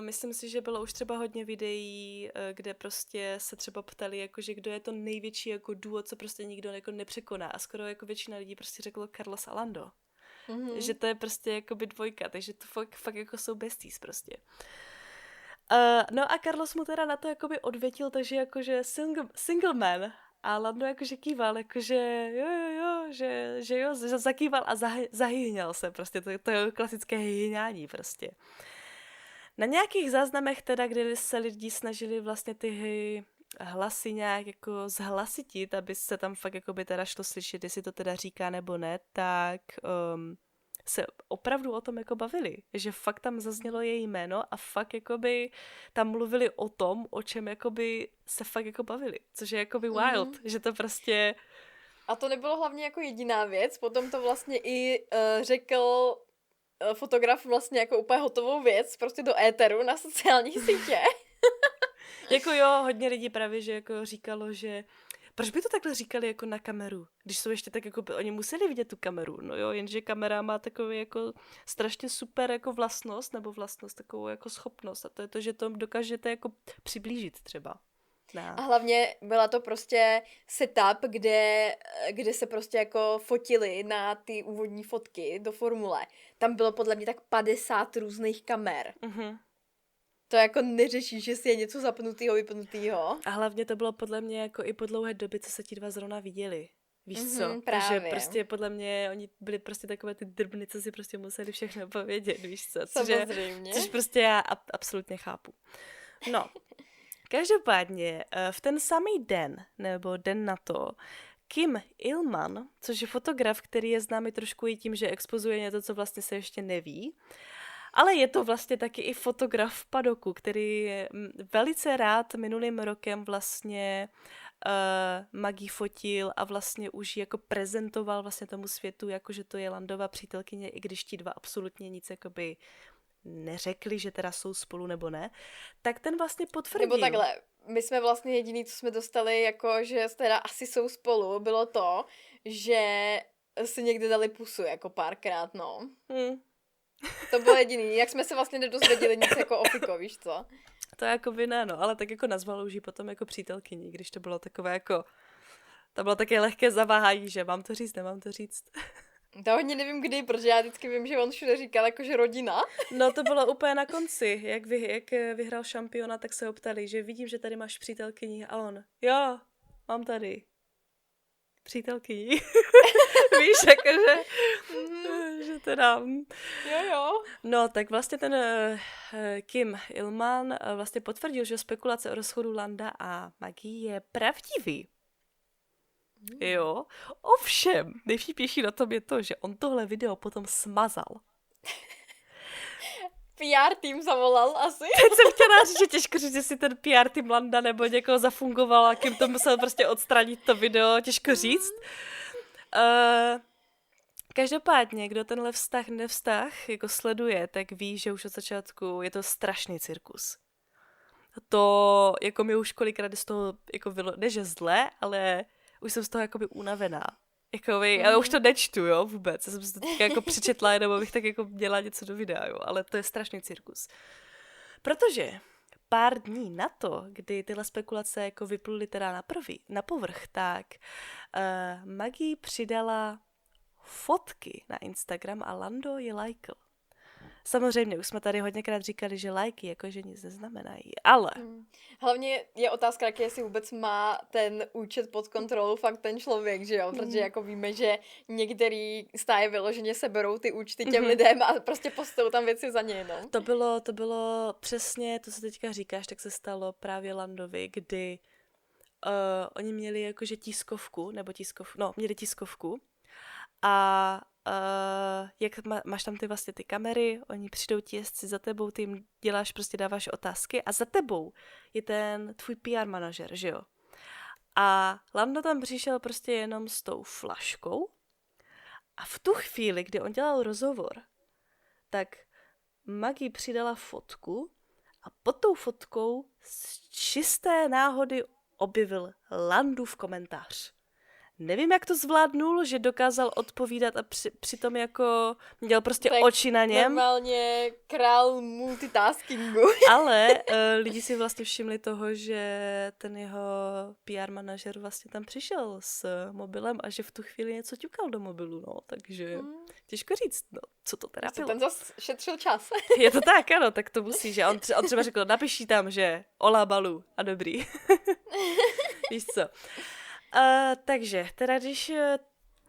myslím si, že bylo už třeba hodně videí, kde prostě se třeba ptali, jakože kdo je to největší jako duo, co prostě nikdo jako nepřekoná a skoro jako většina lidí prostě řeklo Carlos a Lando. Že to je prostě jakoby dvojka, takže to fakt jako jsou besties prostě. No a Carlos mu teda na to jakoby odvětil, takže jakože single man. A Lando jakože kýval, jakože jo, že zakýval a zahyhněl se prostě, to je klasické hyhňání prostě. Na nějakých záznamech teda, kdy se lidi snažili vlastně ty hlasy nějak jako zhlasitit, aby se tam fakt jakoby teda šlo slyšet, jestli to teda říká nebo ne, tak se opravdu o tom jako bavili, že fakt tam zaznělo její jméno a fakt jakoby tam mluvili o tom, o čem jakoby se fakt jako bavili, což je jakoby wild, že to prostě... A to nebylo hlavně jako jediná věc, potom to vlastně i řekl fotograf vlastně jako úplně hotovou věc, prostě do éteru na sociálních sítě. Jako jo, hodně lidí právě, že jako říkalo, že proč by to takhle říkali jako na kameru, když jsou ještě tak jako, oni museli vidět tu kameru, no jo, jenže kamera má takový jako strašně super jako vlastnost, takovou jako schopnost a to je to, že to dokážete jako přiblížit třeba. A hlavně byla to prostě setup, kde se prostě jako fotili na ty úvodní fotky do formule. Tam bylo podle mě tak 50 různých kamer. To jako neřeší, že si je něco zapnutýho, vypnutýho. A hlavně to bylo podle mě jako i po dlouhé době, co se ti dva zrovna viděli. Víš co? Právě. Takže prostě podle mě oni byli prostě takové ty drbny, co si prostě museli všechno povědět, víš co? Samozřejmě. Což prostě já absolutně chápu. No, každopádně v ten samý den, nebo den na to, Kim Il-man, což je fotograf, který je známý trošku i tím, že expozuje něco, co vlastně se ještě neví, ale je to vlastně taky i fotograf v padoku, který velice rád minulým rokem vlastně Maggie fotil a vlastně už jako prezentoval vlastně tomu světu, jakože to je Landova přítelkyně, i když ti dva absolutně nic jakoby neřekli, že teda jsou spolu nebo ne, tak ten vlastně potvrdil. Nebo takhle, my jsme vlastně jediný, co jsme dostali, jako že teda asi jsou spolu, bylo to, že si někde dali pusu jako párkrát, no. To bylo jediný, jak jsme se vlastně nedozvěděli nic jako o Fiko, víš co? To jako by ne, no, ale tak jako nazval už ji potom jako přítelkyni, když to bylo takové jako, to bylo také lehké zaváhání, že mám to říct, nemám to říct. To hodně nevím kdy, protože já vždycky vím, že on všude říkal jakože rodina. No to bylo úplně na konci, jak vyhrál šampiona, tak se ho ptali, že vidím, že tady máš přítelkyni a on, jo, mám tady přítelkyni. Víš, jakože, že teda... Jo. No, tak vlastně ten Kim Il-man vlastně potvrdil, že spekulace o rozchodu Landa a Maggie je pravdivý. Jo, ovšem, nejvtipnější na tom je to, že on tohle video potom smazal. PR tým zavolal asi. Teď jsem chtěla říct, že těžko říct, jestli ten PR tým Landa nebo někoho zafungoval a Kim to musel prostě odstranit to video, těžko říct. Každopádně, kdo tenhle nevztah jako sleduje, tak ví, že už od začátku je to strašný cirkus. To, jako mi už kolikrát z toho, jako ne že zle, ale už jsem z toho jakoby unavená. Jakoby, já už to nečtu, jo, vůbec. Já jsem si to teďka jako přečetla, jenom abych tak jako měla něco do videa, jo, ale to je strašný cirkus. Protože pár dní na to, kdy tyhle spekulace jako vypluly teda na povrch, tak Maggie přidala fotky na Instagram a Lando je lajkl. Samozřejmě, už jsme tady hodněkrát říkali, že lajky jakože nic neznamenají, ale... Hlavně je otázka, jaký jestli vůbec má ten účet pod kontrolou fakt ten člověk, že jo? Protože jako víme, že některý stáje vyloženě seberou ty účty těm lidem a prostě postou tam věci za ně, no. To bylo přesně, to, co teďka říkáš, tak se stalo právě Landovi, kdy oni měli jakože měli tiskovku a jak máš tam ty vlastně ty kamery, oni přijdou ti jezdci za tebou, ty jim děláš, prostě dáváš otázky a za tebou je ten tvůj PR manažer, že jo? A Lando tam přišel prostě jenom s tou flaškou a v tu chvíli, kdy on dělal rozhovor, tak Maggie přidala fotku a pod tou fotkou z čisté náhody objevil Landův komentář. Nevím, jak to zvládnul, že dokázal odpovídat a přitom jako měl prostě tak oči na něm. Normálně král multitaskingu. Ale lidi si vlastně všimli toho, že ten jeho PR manažer vlastně tam přišel s mobilem a že v tu chvíli něco ťukal do mobilu, no, takže těžko říct, no, co to teda bylo. Ten zase šetřil čas. Je to tak, ano, tak to musí, že on třeba řekl, napiší tam, že olá balu a dobrý. Víš co? Takže, teda když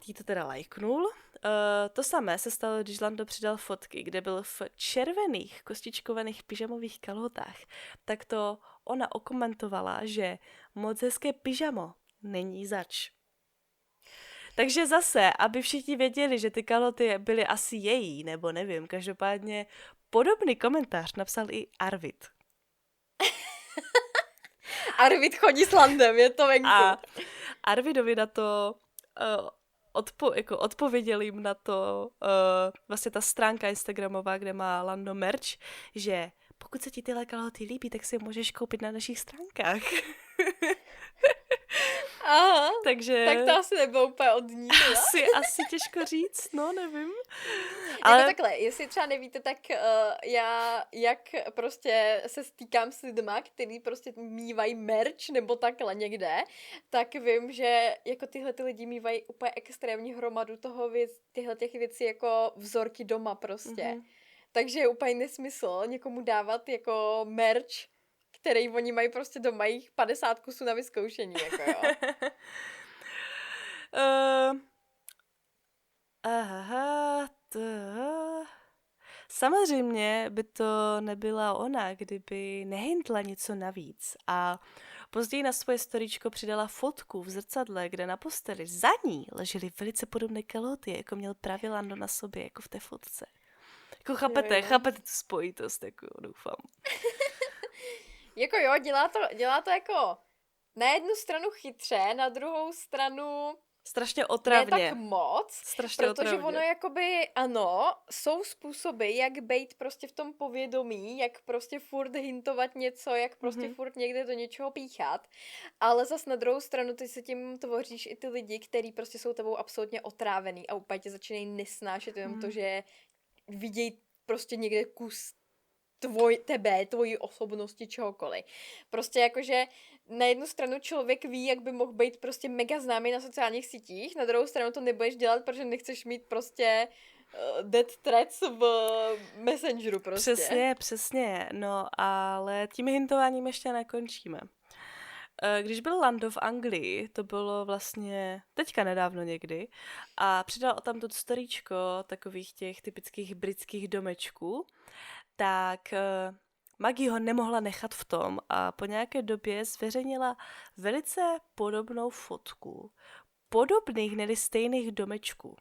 jí to teda lajknul, to samé se stalo, když Lando přidal fotky, kde byl v červených kostičkovaných pyžamových kalhotách, tak to ona okomentovala, že moc hezké pyžamo není zač. Takže zase, aby všichni věděli, že ty kalhoty byly asi její, nebo nevím, každopádně podobný komentář napsal i Arvid. Arvid chodí s Landem, je to venku. A Arvidovi na to odpověděl jim na to vlastně ta stránka Instagramová, kde má Lando merch, že pokud se ti tyhle kalhoty líbí, tak si je můžeš koupit na našich stránkách. Aha, takže... tak to asi nebylo úplně od ní. Asi těžko říct, no, nevím. Ale... Jako takhle, jestli třeba nevíte, tak já jak prostě se stýkám s lidma, který prostě mývají merch nebo takhle někde, tak vím, že jako tyhle ty lidi mývají úplně extrémní hromadu tyhle těch věcí jako vzorky doma prostě. Takže je úplně nesmysl někomu dávat jako merch, který oni mají prostě doma, jich 50 kusů na vyzkoušení, jako jo. Samozřejmě by to nebyla ona, kdyby nehintla něco navíc a později na svoje storíčko přidala fotku v zrcadle, kde na posteli za ní ležely velice podobné kalhoty, jako měl právě Lando na sobě, jako v té fotce. Jako chápete tu spojitost, jako doufám. Jako jo, dělá to jako na jednu stranu chytře, na druhou stranu strašně otravně. Ne tak moc, strašně protože otravně. ono jakoby, ano, jsou způsoby, jak bejt prostě v tom povědomí, jak prostě furt hintovat něco, jak prostě furt někde do něčeho píchat, ale zas na druhou stranu ty se tím tvoříš i ty lidi, kteří prostě jsou tebou absolutně otrávený a úplně tě začínají nesnášet jenom to, že vidějí prostě někde kus tvojí osobnosti, čehokoliv. Prostě jakože na jednu stranu člověk ví, jak by mohl být prostě mega známý na sociálních sítích, na druhou stranu to nebudeš dělat, protože nechceš mít prostě death threats v Messengeru prostě. Přesně, no ale tím hintováním ještě nekončíme. Když byl Lando v Anglii, to bylo vlastně teďka nedávno někdy, a přidal tam to storíčko takových těch typických britských domečků, tak Maggie ho nemohla nechat v tom a po nějaké době zveřejnila velice podobnou fotku podobných, neli stejných domečků.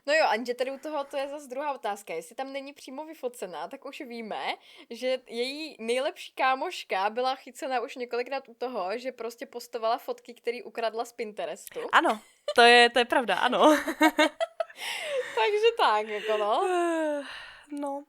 No jo, Anže, tady u toho to je zase druhá otázka. Jestli tam není přímo vyfocená, tak už víme, že její nejlepší kámoška byla chycena už několikrát u toho, že prostě postovala fotky, které ukradla z Pinterestu. Ano, to je pravda, ano. Takže tak, jako no. No,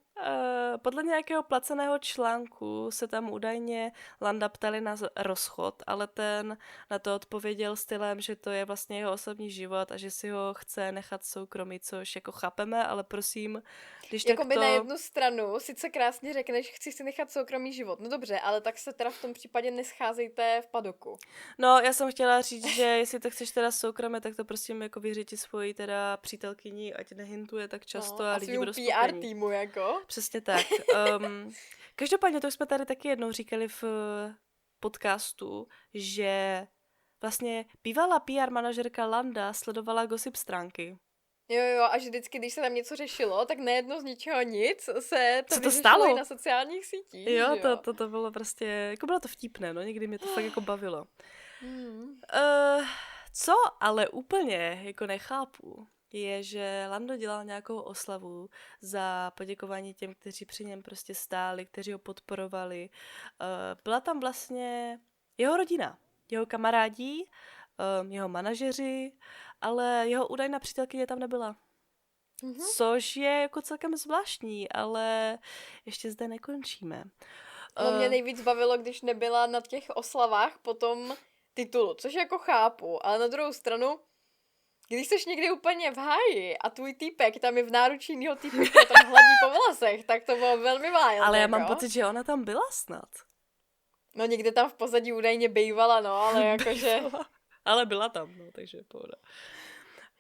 Podle nějakého placeného článku se tam údajně Landa ptali na rozchod, ale ten na to odpověděl stylem, že to je vlastně jeho osobní život a že si ho chce nechat soukromí, což jako chápeme, ale prosím, když tak Jakoby to... na jednu stranu sice krásně řekneš, chci si nechat soukromý život. No dobře, ale tak se teda v tom případě nescházejte v padoku. No, já jsem chtěla říct, že jestli to chceš teda soukromě, tak to prosím jako vyříti svoji teda přítelkyni, ať nehintuje tak často a lidi budou PR spokojení. týmu, jako. Přesně tak. Každopádně to už jsme tady taky jednou říkali v podcastu, že vlastně bývalá PR manažerka Landa sledovala gossip stránky. Jo, a že vždycky, když se tam něco řešilo, tak najednou z ničeho nic se to Co to vyřešilo stalo? i na sociálních sítích. Jo, že to bylo prostě, jako bylo to vtipné, no, někdy mě to fakt jako bavilo. Co ale úplně jako nechápu, je, že Lando dělal nějakou oslavu za poděkování těm, kteří při něm prostě stáli, kteří ho podporovali. Byla tam vlastně jeho rodina, jeho kamarádi, jeho manažeři, ale jeho údajná přítelkyně tam nebyla. Což je jako celkem zvláštní, ale ještě zde nekončíme. No mě nejvíc bavilo, když nebyla na těch oslavách po tom titulu, což jako chápu, ale na druhou stranu, když jsi někdy úplně v háji a tvůj týpek tam je v náručí jinýho týpka a tam hladí po vlasech, tak to bylo velmi wild. Ale já jako. mám pocit, že ona tam byla snad. No někde tam v pozadí údajně bejvala, no, ale jakože... Ale byla tam, no, takže pohoda.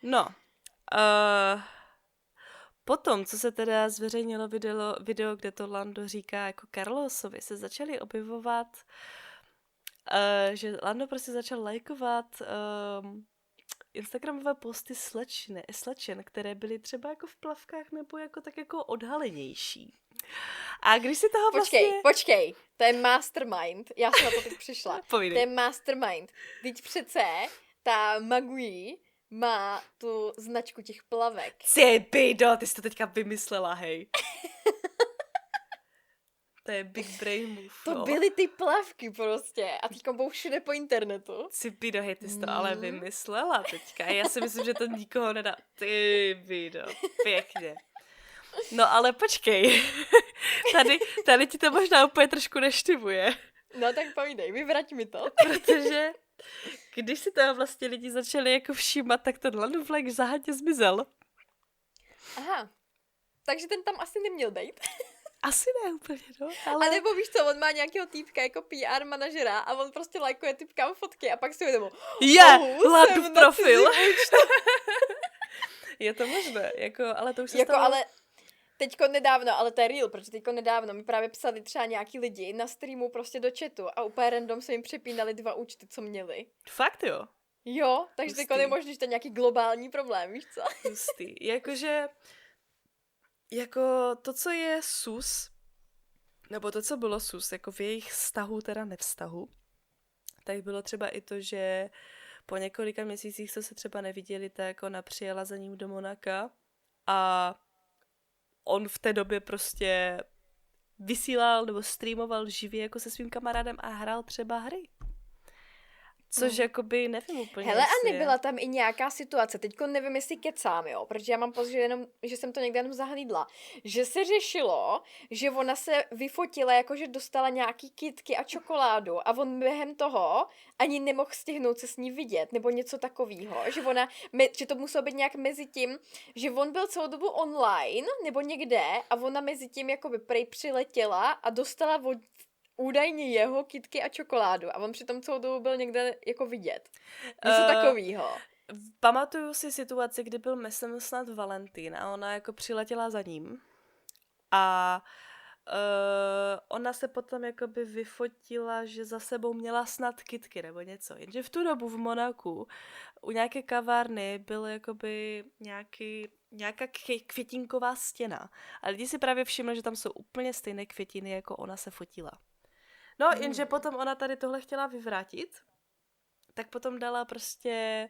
No, potom, co se teda zveřejnilo video, kde to Lando říká jako Carlosovi, se začaly objevovat, že Lando prostě začal lajkovat instagramové posty slečen, které byly třeba jako v plavkách nebo jako tak jako odhalenější. A když si toho Počkej, to je mastermind, já jsem na to teď přišla. Povídej. To je mastermind. Teď přece ta Magui má tu značku těch plavek. Cebido, ty jsi to teďka vymyslela, hej. To je big brain move. To byly ty plavky prostě a teďka budou všude po internetu. Cipido, hej, ty jsi to ale vymyslela teďka. Já si myslím, že to nikoho nedá. Ty bido, pěkně. No ale počkej, tady ti to možná úplně trošku neštivuje. No tak povídej, vyvrať mi to. Protože když si toho vlastně lidi začali jako všímat, tak ten Lando Flag záhadně zmizel. Aha, takže ten tam asi neměl být. Asi ne úplně, no. Ale... A nebo víš co, on má nějakého týpka jako PR manažera a on prostě lajkuje typkám fotky a pak si uvědomil, Landův profil. Je to možné, jako, ale to už se stalo... Ale teďko nedávno, ale to je real, protože teďko nedávno mi právě psali třeba nějaký lidi na streamu prostě do chatu a úplně random se jim přepínali 2 účty, co měli. Fakt jo? Jo, takže teďko je možný, že to je nějaký globální problém, víš co? Hustý. Jakože, jako to, co je sus, nebo to, co bylo sus, jako v jejich vztahu, teda nevztahu, tak bylo třeba i to, že po několika měsících, co se třeba neviděli, tak ona přijela za ním do Monaka a on v té době prostě vysílal nebo streamoval živě jako se svým kamarádem a hrál třeba hry. Což jakoby nevím úplně. Hele, a nebyla tam i nějaká situace, teďko nevím, jestli kecám, jo, protože já mám pocit, že jsem to někde jenom zahlídla, že se řešilo, že ona se vyfotila, jakože dostala nějaký kytky a čokoládu a on během toho ani nemohl stihnout se s ní vidět, nebo něco takového, že to muselo být nějak mezi tím, že on byl celou dobu online, nebo někde a ona mezi tím jakoby prej přiletěla a dostala údajně jeho kytky a čokoládu a on přitom celou dobu byl někde jako vidět. Něco takovýho. Pamatuju si situaci, kdy byl myslím snad Valentín a ona jako přiletěla za ním a ona se potom jakoby vyfotila, že za sebou měla snad kytky nebo něco. Jenže v tu dobu v Monaku u nějaké kavárny byl jakoby nějaká květinková stěna. A lidi si právě všimli, že tam jsou úplně stejné květiny, jako ona se fotila. No, jenže potom ona tady tohle chtěla vyvrátit, tak potom dala prostě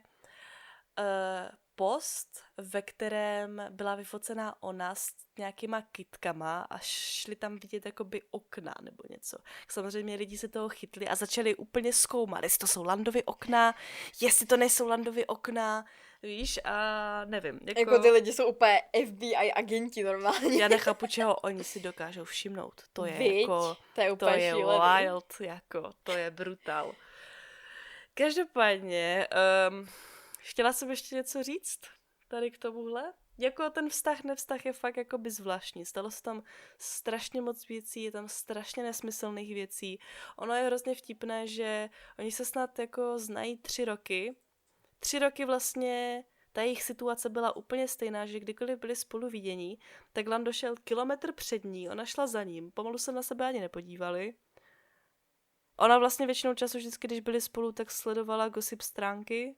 post, ve kterém byla vyfocená ona s nějakýma kytkama a šli tam vidět jakoby okna nebo něco. Samozřejmě lidi se toho chytli a začali úplně zkoumat, jestli to jsou Landovy okna, jestli to nejsou Landovy okna, víš, a nevím. Jako ty lidi jsou úplně FBI agenti normálně. Já nechápu, čeho oni si dokážou všimnout. To je Viď? jako... To je úplně šílený. Wild, jako, to je brutál. Každopádně, chtěla jsem ještě něco říct tady k tomuhle. Jako ten nevztah je fakt jakoby zvláštní. Stalo se tam strašně moc věcí, je tam strašně nesmyslných věcí. Ono je hrozně vtipné, že oni se snad jako znají 3 roky. 3 roky vlastně ta jejich situace byla úplně stejná, že kdykoliv byli spolu vidění, tak Lando šel kilometr před ní, ona šla za ním, pomalu se na sebe ani nepodívali. Ona vlastně většinou času vždycky, když byli spolu, tak sledovala gossip stránky.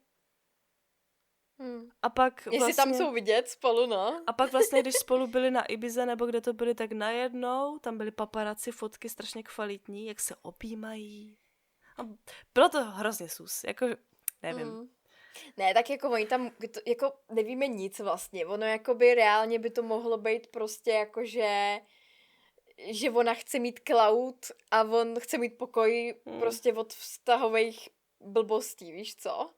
A pak Jestli vlastně, tam jsou vidět spolu, no. a pak vlastně, když spolu byli na Ibize, nebo kde to byli, tak najednou tam byly paparazzi, fotky strašně kvalitní, jak se objímají. A bylo to hrozně sus, jako nevím. Ne, tak jako oni tam, jako nevíme nic vlastně. Ono jakoby reálně by to mohlo být prostě jako, že ona chce mít cloud a on chce mít pokoj prostě od vztahových blbostí, víš co?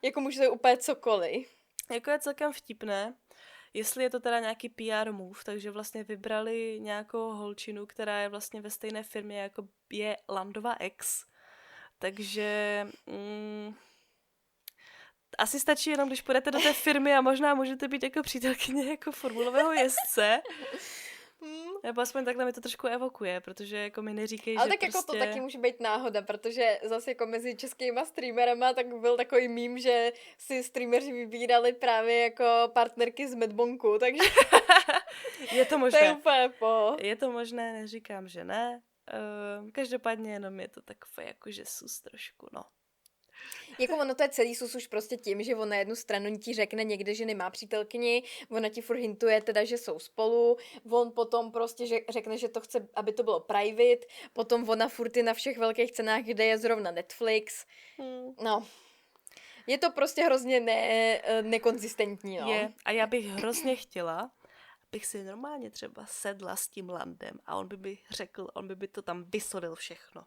Jako může to úplně cokoliv. Jako je celkem vtipné, jestli je to teda nějaký PR move, takže vlastně vybrali nějakou holčinu, která je vlastně ve stejné firmě, jako je Landova ex. Takže asi stačí jenom, když půjdete do té firmy a možná můžete být jako přítelkyně jako formulového jezdce. Nebo aspoň takhle mi to trošku evokuje, protože jako mi neříkej, ale že tak prostě... jako to taky může být náhoda, protože zase jako mezi českýma streamerama tak byl takový mím, že si streameři vybírali právě jako partnerky z Medbonku, takže je to možné. To je úplně Je to možné, neříkám, že ne. Každopádně jenom je to takové jako že sus trošku, no. Jako ono to je celý sus už prostě tím, že on na jednu stranu ti řekne někde, že nemá přítelkyni, ona ti furt hintuje teda, že jsou spolu, on potom prostě řekne, že to chce, aby to bylo private, potom ona furt je na všech velkých cenách, kde je zrovna Netflix. No, je to prostě hrozně nekonzistentní, no. Je, a já bych hrozně chtěla, abych si normálně třeba sedla s tím Landem a on by mi řekl, on by to tam vysodil všechno.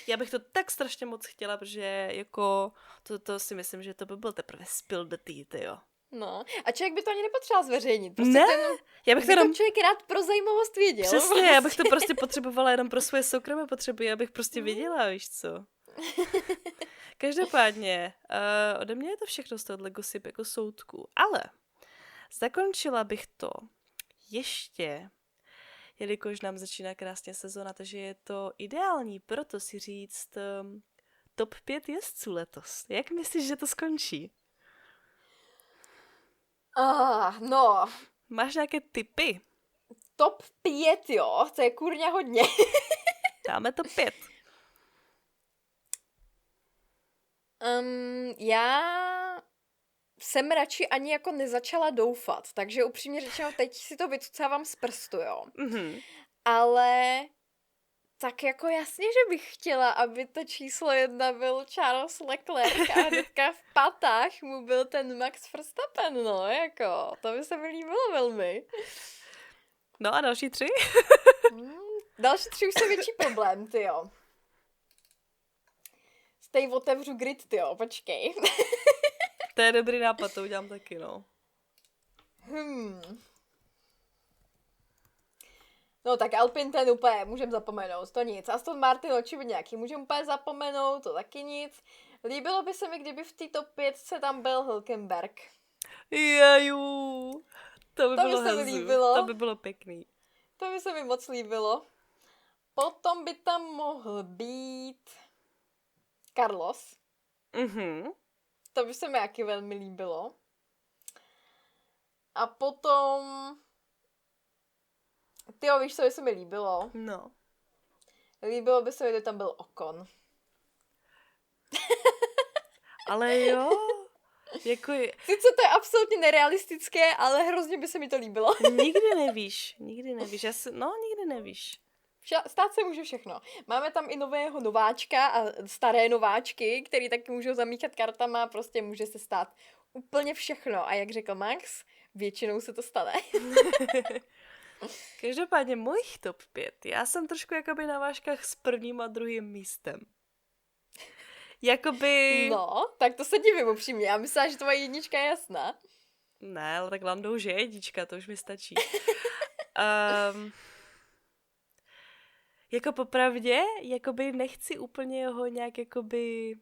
Já bych to tak strašně moc chtěla, protože jako to si myslím, že to by byl teprve spill the tea, tyjo. No, a člověk by to ani nepotřeboval zveřejnit. Prostě ne, já bych to jenom... člověk rád pro zajímavost věděl. Přesně, prostě. Já bych to prostě potřebovala jenom pro svoje soukromé potřeby, abych prostě věděla, víš co. Každopádně, ode mě je to všechno z tohohle gossip jako soudku, ale zakončila bych to ještě, jelikož nám začíná krásně sezona, takže je to ideální proto si říct top 5 jezdců letos. Jak myslíš, že to skončí? No. Máš nějaké tipy? Top 5, jo, to je kurňa hodně. Dáme top 5. Já jsem radši ani jako nezačala doufat, takže upřímně řečeno, teď si to vycucávám z prstu, jo. Ale tak jako jasně, že bych chtěla, aby to číslo 1 byl Charles Leclerc a hnedka v patách mu byl ten Max Verstappen, no, jako, to by se mi líbilo velmi. No a další 3? Další 3 už jsou větší problém, tyjo. Stej otevřu grid, tyjo, počkej. To je dobrý nápad, to udělám taky, no. No tak Alpine ten úplně můžem zapomenout, to nic. Aston Martin očividně nějaký můžem úplně zapomenout, to taky nic. Líbilo by se mi, kdyby v té top 5 tam byl Hülkenberg. Jaju, to by bylo se mi líbilo. To by bylo pěkný. To by se mi moc líbilo. Potom by tam mohl být Carlos. To by se mi taky velmi líbilo. A potom... Tyjo, víš, co by se mi líbilo? No. Líbilo by se mi, kdyby tam byl Ocon. Ale jo, jako je... Sice to je absolutně nerealistické, ale hrozně by se mi to líbilo. Nikdy nevíš. Nikdy nevíš. Stát se může všechno. Máme tam i nového nováčka a staré nováčky, který taky můžou zamíchat kartama, prostě může se stát úplně všechno. A jak řekl Max, většinou se to stane. Každopádně mojich top 5. Já jsem trošku jakoby na vážkách s prvním a druhým místem. Jakoby... No, tak to se divím upřímně. Já myslela, že tvoje jednička je jasná. Ne, ale tak Lando už je jednička, to už mi stačí. Jako popravdě, jakoby nechci úplně ho nějak jakoby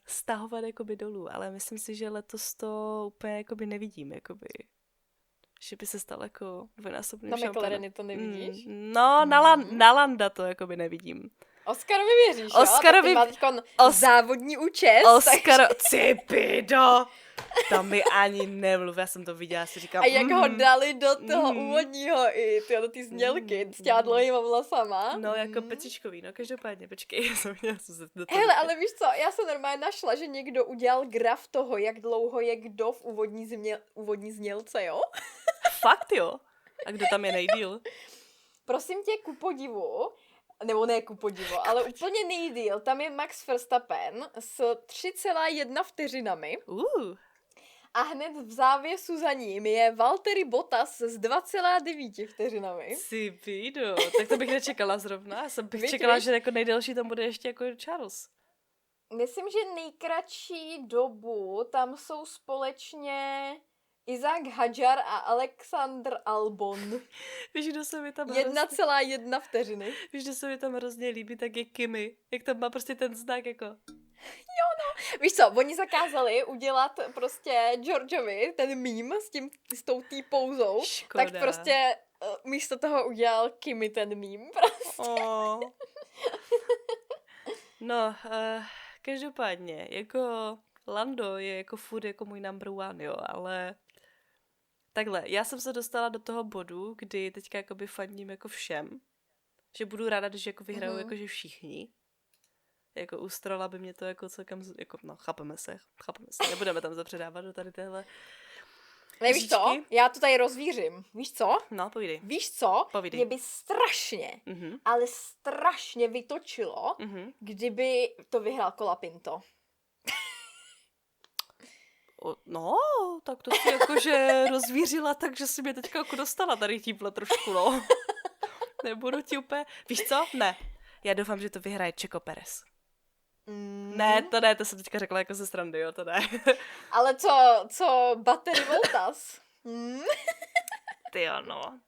stahovat jakoby dolů, ale myslím si, že letos to úplně jakoby nevidím, jakoby. Že by se stal jako dvojnásobným Na šampionem. McLareny to nevidíš? No, na Landa to jakoby nevidím. Oscarovi věříš, Oscarovi... jo? Tak ty má teďkon závodní účest. Oscar... Cipido! Tam mi ani nemluv, já jsem to viděla, já si říkám... A jak ho dali do toho úvodního i do ty znělky s těma dlouhýma vlasama. No, jako pecičkový, no každopádně, počkej, já jsem se do toho... Hele, ale víš co, já jsem normálně našla, že někdo udělal graf toho, jak dlouho je kdo v úvodní znělce, jo? Fakt jo? A kdo tam je nejdýl? Prosím tě, ku podivu, nebo ne ku podivu, ale úplně nejdýl, tam je Max Verstappen s 3,1 vteřinami. A hned v závěsu za ním je Valtteri Bottas s 2,9 vteřinami. Cipido, tak to bych nečekala zrovna. Já jsem čekala, že jako nejdelší tam bude ještě jako Charles. Myslím, že nejkratší dobu tam jsou společně Isaac Hadjar a Alexander Albon. Víš, kdo se mi tam 1,1 vteřiny. Víš, kdo se mi tam hrozně líbí, tak je Kimi. Jak tam má prostě ten znak jako... Jo, no. Víš co, oni zakázali udělat prostě Georgeovi ten meme s tou pouzou. Škoda. Tak prostě místo toho udělal Kimi ten meme prostě. Oh. No, každopádně, jako Lando je jako furt jako můj number one, jo, ale takhle, já jsem se dostala do toho bodu, kdy teďka jakoby fandím jako všem, že budu ráda, když jako vyhrajou jakože všichni. Jako u Strolla by mě to jako celkem, jako, no, chápeme se, nebudeme tam zapředávat do tady téhle. Ne, víš co? Já to tady rozvířím. Víš co? No, povídej. Víš co? Povídej. Mě by strašně, ale strašně vytočilo, kdyby to vyhrál Colapinto. No, tak to si jakože rozvířila, takže si mě teďka jako dostala tady tímhle trošku, no. Nebudu ti úplně... Víš co? Ne. Já doufám, že to vyhraje Checo Perez. Ne, to jsem teďka řekla jako ze srandy, jo, to ne. Ale co Valtteri Bottas? Ty jo, no.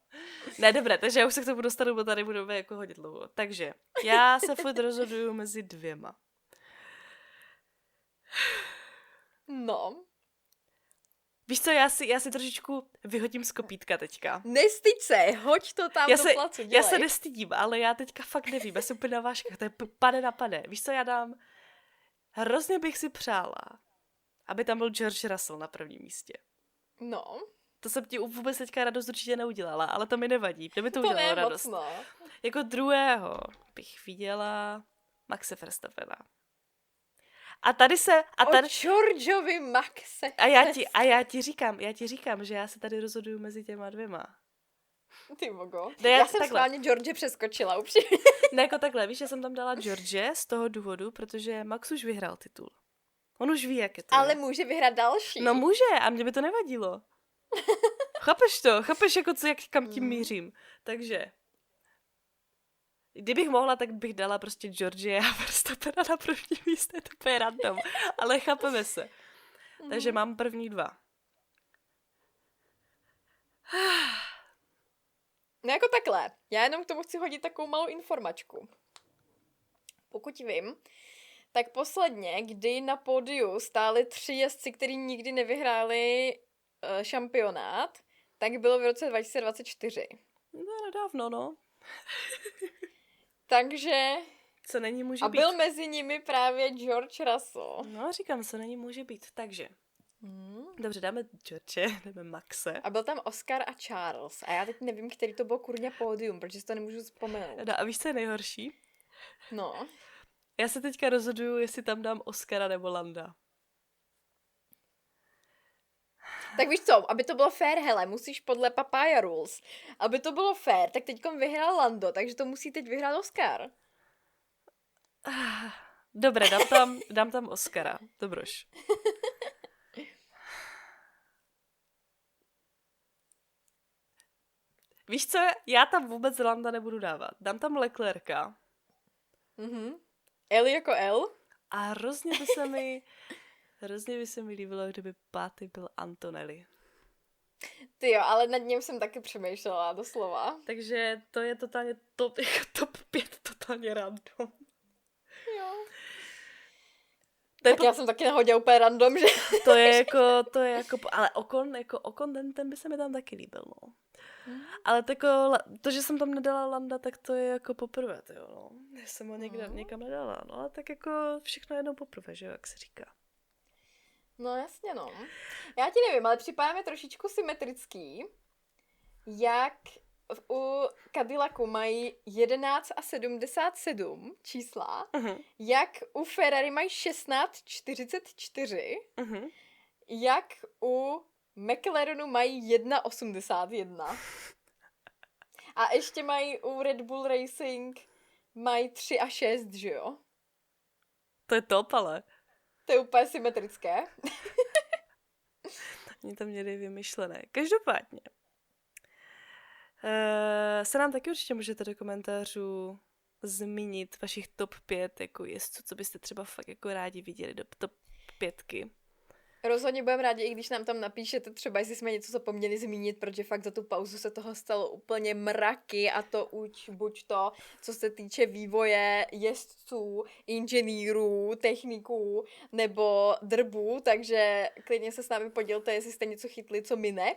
Ne, dobré, takže já už se k tomu dostanu, bo tady budeme jako hodit dlouho. Takže, já se furt rozhoduju mezi dvěma. No. Víš co, já si trošičku vyhodím z kopítka teďka. Nestyď se, hoď to tam do placu, dělej. Já se nestydím, ale já teďka fakt nevím, já jsem úplně na váškách, to je pade na pade. Víš co, já dám, hrozně bych si přála, aby tam byl George Russell na prvním místě. No. To jsem ti vůbec teďka radost určitě neudělala, ale to mi nevadí, to mi to udělalo radost. Moc, no. Jako druhého bych viděla Maxe Verstappena. A tady se... O Georgeovi Maxe. A já ti říkám, že já se tady rozhoduju mezi těma dvěma. Ty mogo. Ne, já jsem schválně George přeskočila, upřímně. Ne, jako takhle, víš, já jsem tam dala George z toho důvodu, protože Max už vyhrál titul. On už ví, jak je to. Ale může vyhrát další. No může, a mě by to nevadilo. Chápeš jako co, jak kam tím mířím. Takže... Kdybych mohla, tak bych dala prostě Georgie a Verstappena na první místo, je to úplně random, ale chápeme se. Takže mám první dva. No jako takhle, já jenom k tomu chci hodit takovou malou informačku. Pokud vím, tak posledně, kdy na pódiu stáli 3 jezdci, kteří nikdy nevyhráli šampionát, tak bylo v roce 2024. No, nedávno, no. Takže... Co není může a být. byl mezi nimi právě George Russell. No, říkám, co není může být. Takže. Dobře, dáme George, dáme Maxe. A byl tam Oscar a Charles. A já teď nevím, který to byl kurňa pódium, protože si to nemůžu vzpomenout. No, a víš, co je nejhorší? No. Já se teďka rozhoduju, jestli tam dám Oscara nebo Landa. Tak víš co, aby to bylo fair, hele, musíš podle Papaya Rules. Aby to bylo fair, tak teďkom vyhrál Lando, takže to musí teď vyhrát Oscar. Dobré, dám tam Oscara. Dobroš. Víš co, já tam vůbec Landa nebudu dávat. Dám tam Leclerca. L jako L? A hrozně by se mi líbilo, kdyby pátý byl Antonelli. Ty jo, ale nad ním jsem taky přemýšlela, doslova. Takže to je totálně top 5, totálně random. Jo. Tak já jsem taky nahodila úplně random, že? To je jako, ale Ocon ten by se mi tam taky líbil, no. Ale to, že jsem tam nedala Landa, tak to je jako poprvé, jo, no. Já jsem ho někam nedala, no, ale tak jako všechno jednou poprvé, že jo, jak se říká. No jasně, no. Já ti nevím, ale připadá mi trošičku symetrický, jak u Cadillacu mají 11 a 77 čísla, jak u Ferrari mají 16 44, jak u McLarenu mají 1,81. A ještě mají u Red Bull Racing mají 3 a 6, že jo? To je top, ale. To je úplně symetrické. Oni tam měli vymyšlené. Každopádně. Se nám taky určitě můžete do komentářů zmínit vašich top 5 jako jezdců, co byste třeba fakt jako rádi viděli do top 5. Rozhodně budeme rádi, i když nám tam napíšete třeba, jestli jsme něco zapomněli zmínit, protože fakt za tu pauzu se toho stalo úplně mraky a to buď to, co se týče vývoje jezdců, inženýrů, techniků nebo drbů, takže klidně se s námi podělte, jestli jste něco chytli, co my ne.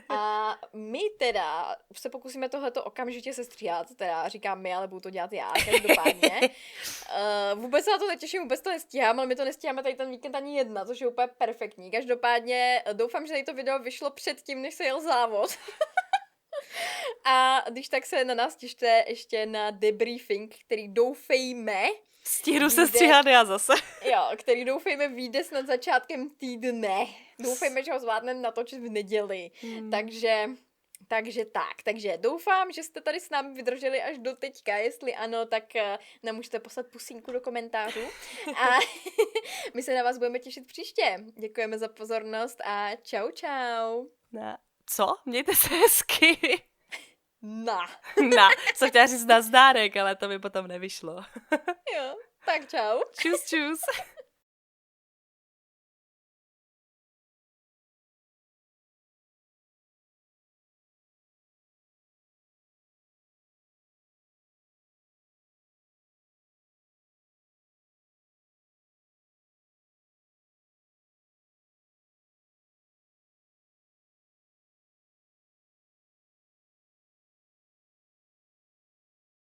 A my teda se pokusíme tohleto okamžitě sestříhat, teda říkám my, ale budu to dělat já, každopádně. Vůbec se na to netěším, vůbec to nestíhám, ale my to nestíháme tady ten víkend ani jedna, což je úplně perfektní. Každopádně doufám, že tady to video vyšlo předtím, než se jel závod. A když tak se na nás těšte ještě na debriefing, který doufejme... Stihnu se stříhat já zase. Jo, který doufejme vyjde snad začátkem týdne. Doufejme, že ho zvládneme natočit v neděli. Takže doufám, že jste tady s námi vydrželi až do teďka. Jestli ano, tak nám můžete poslat pusínku do komentářů. A my se na vás budeme těšit příště. Děkujeme za pozornost a čau. Co? Mějte se hezky. Jsem chtěla říct nazdárek, ale to mi potom nevyšlo. Jo, tak čau. Čus.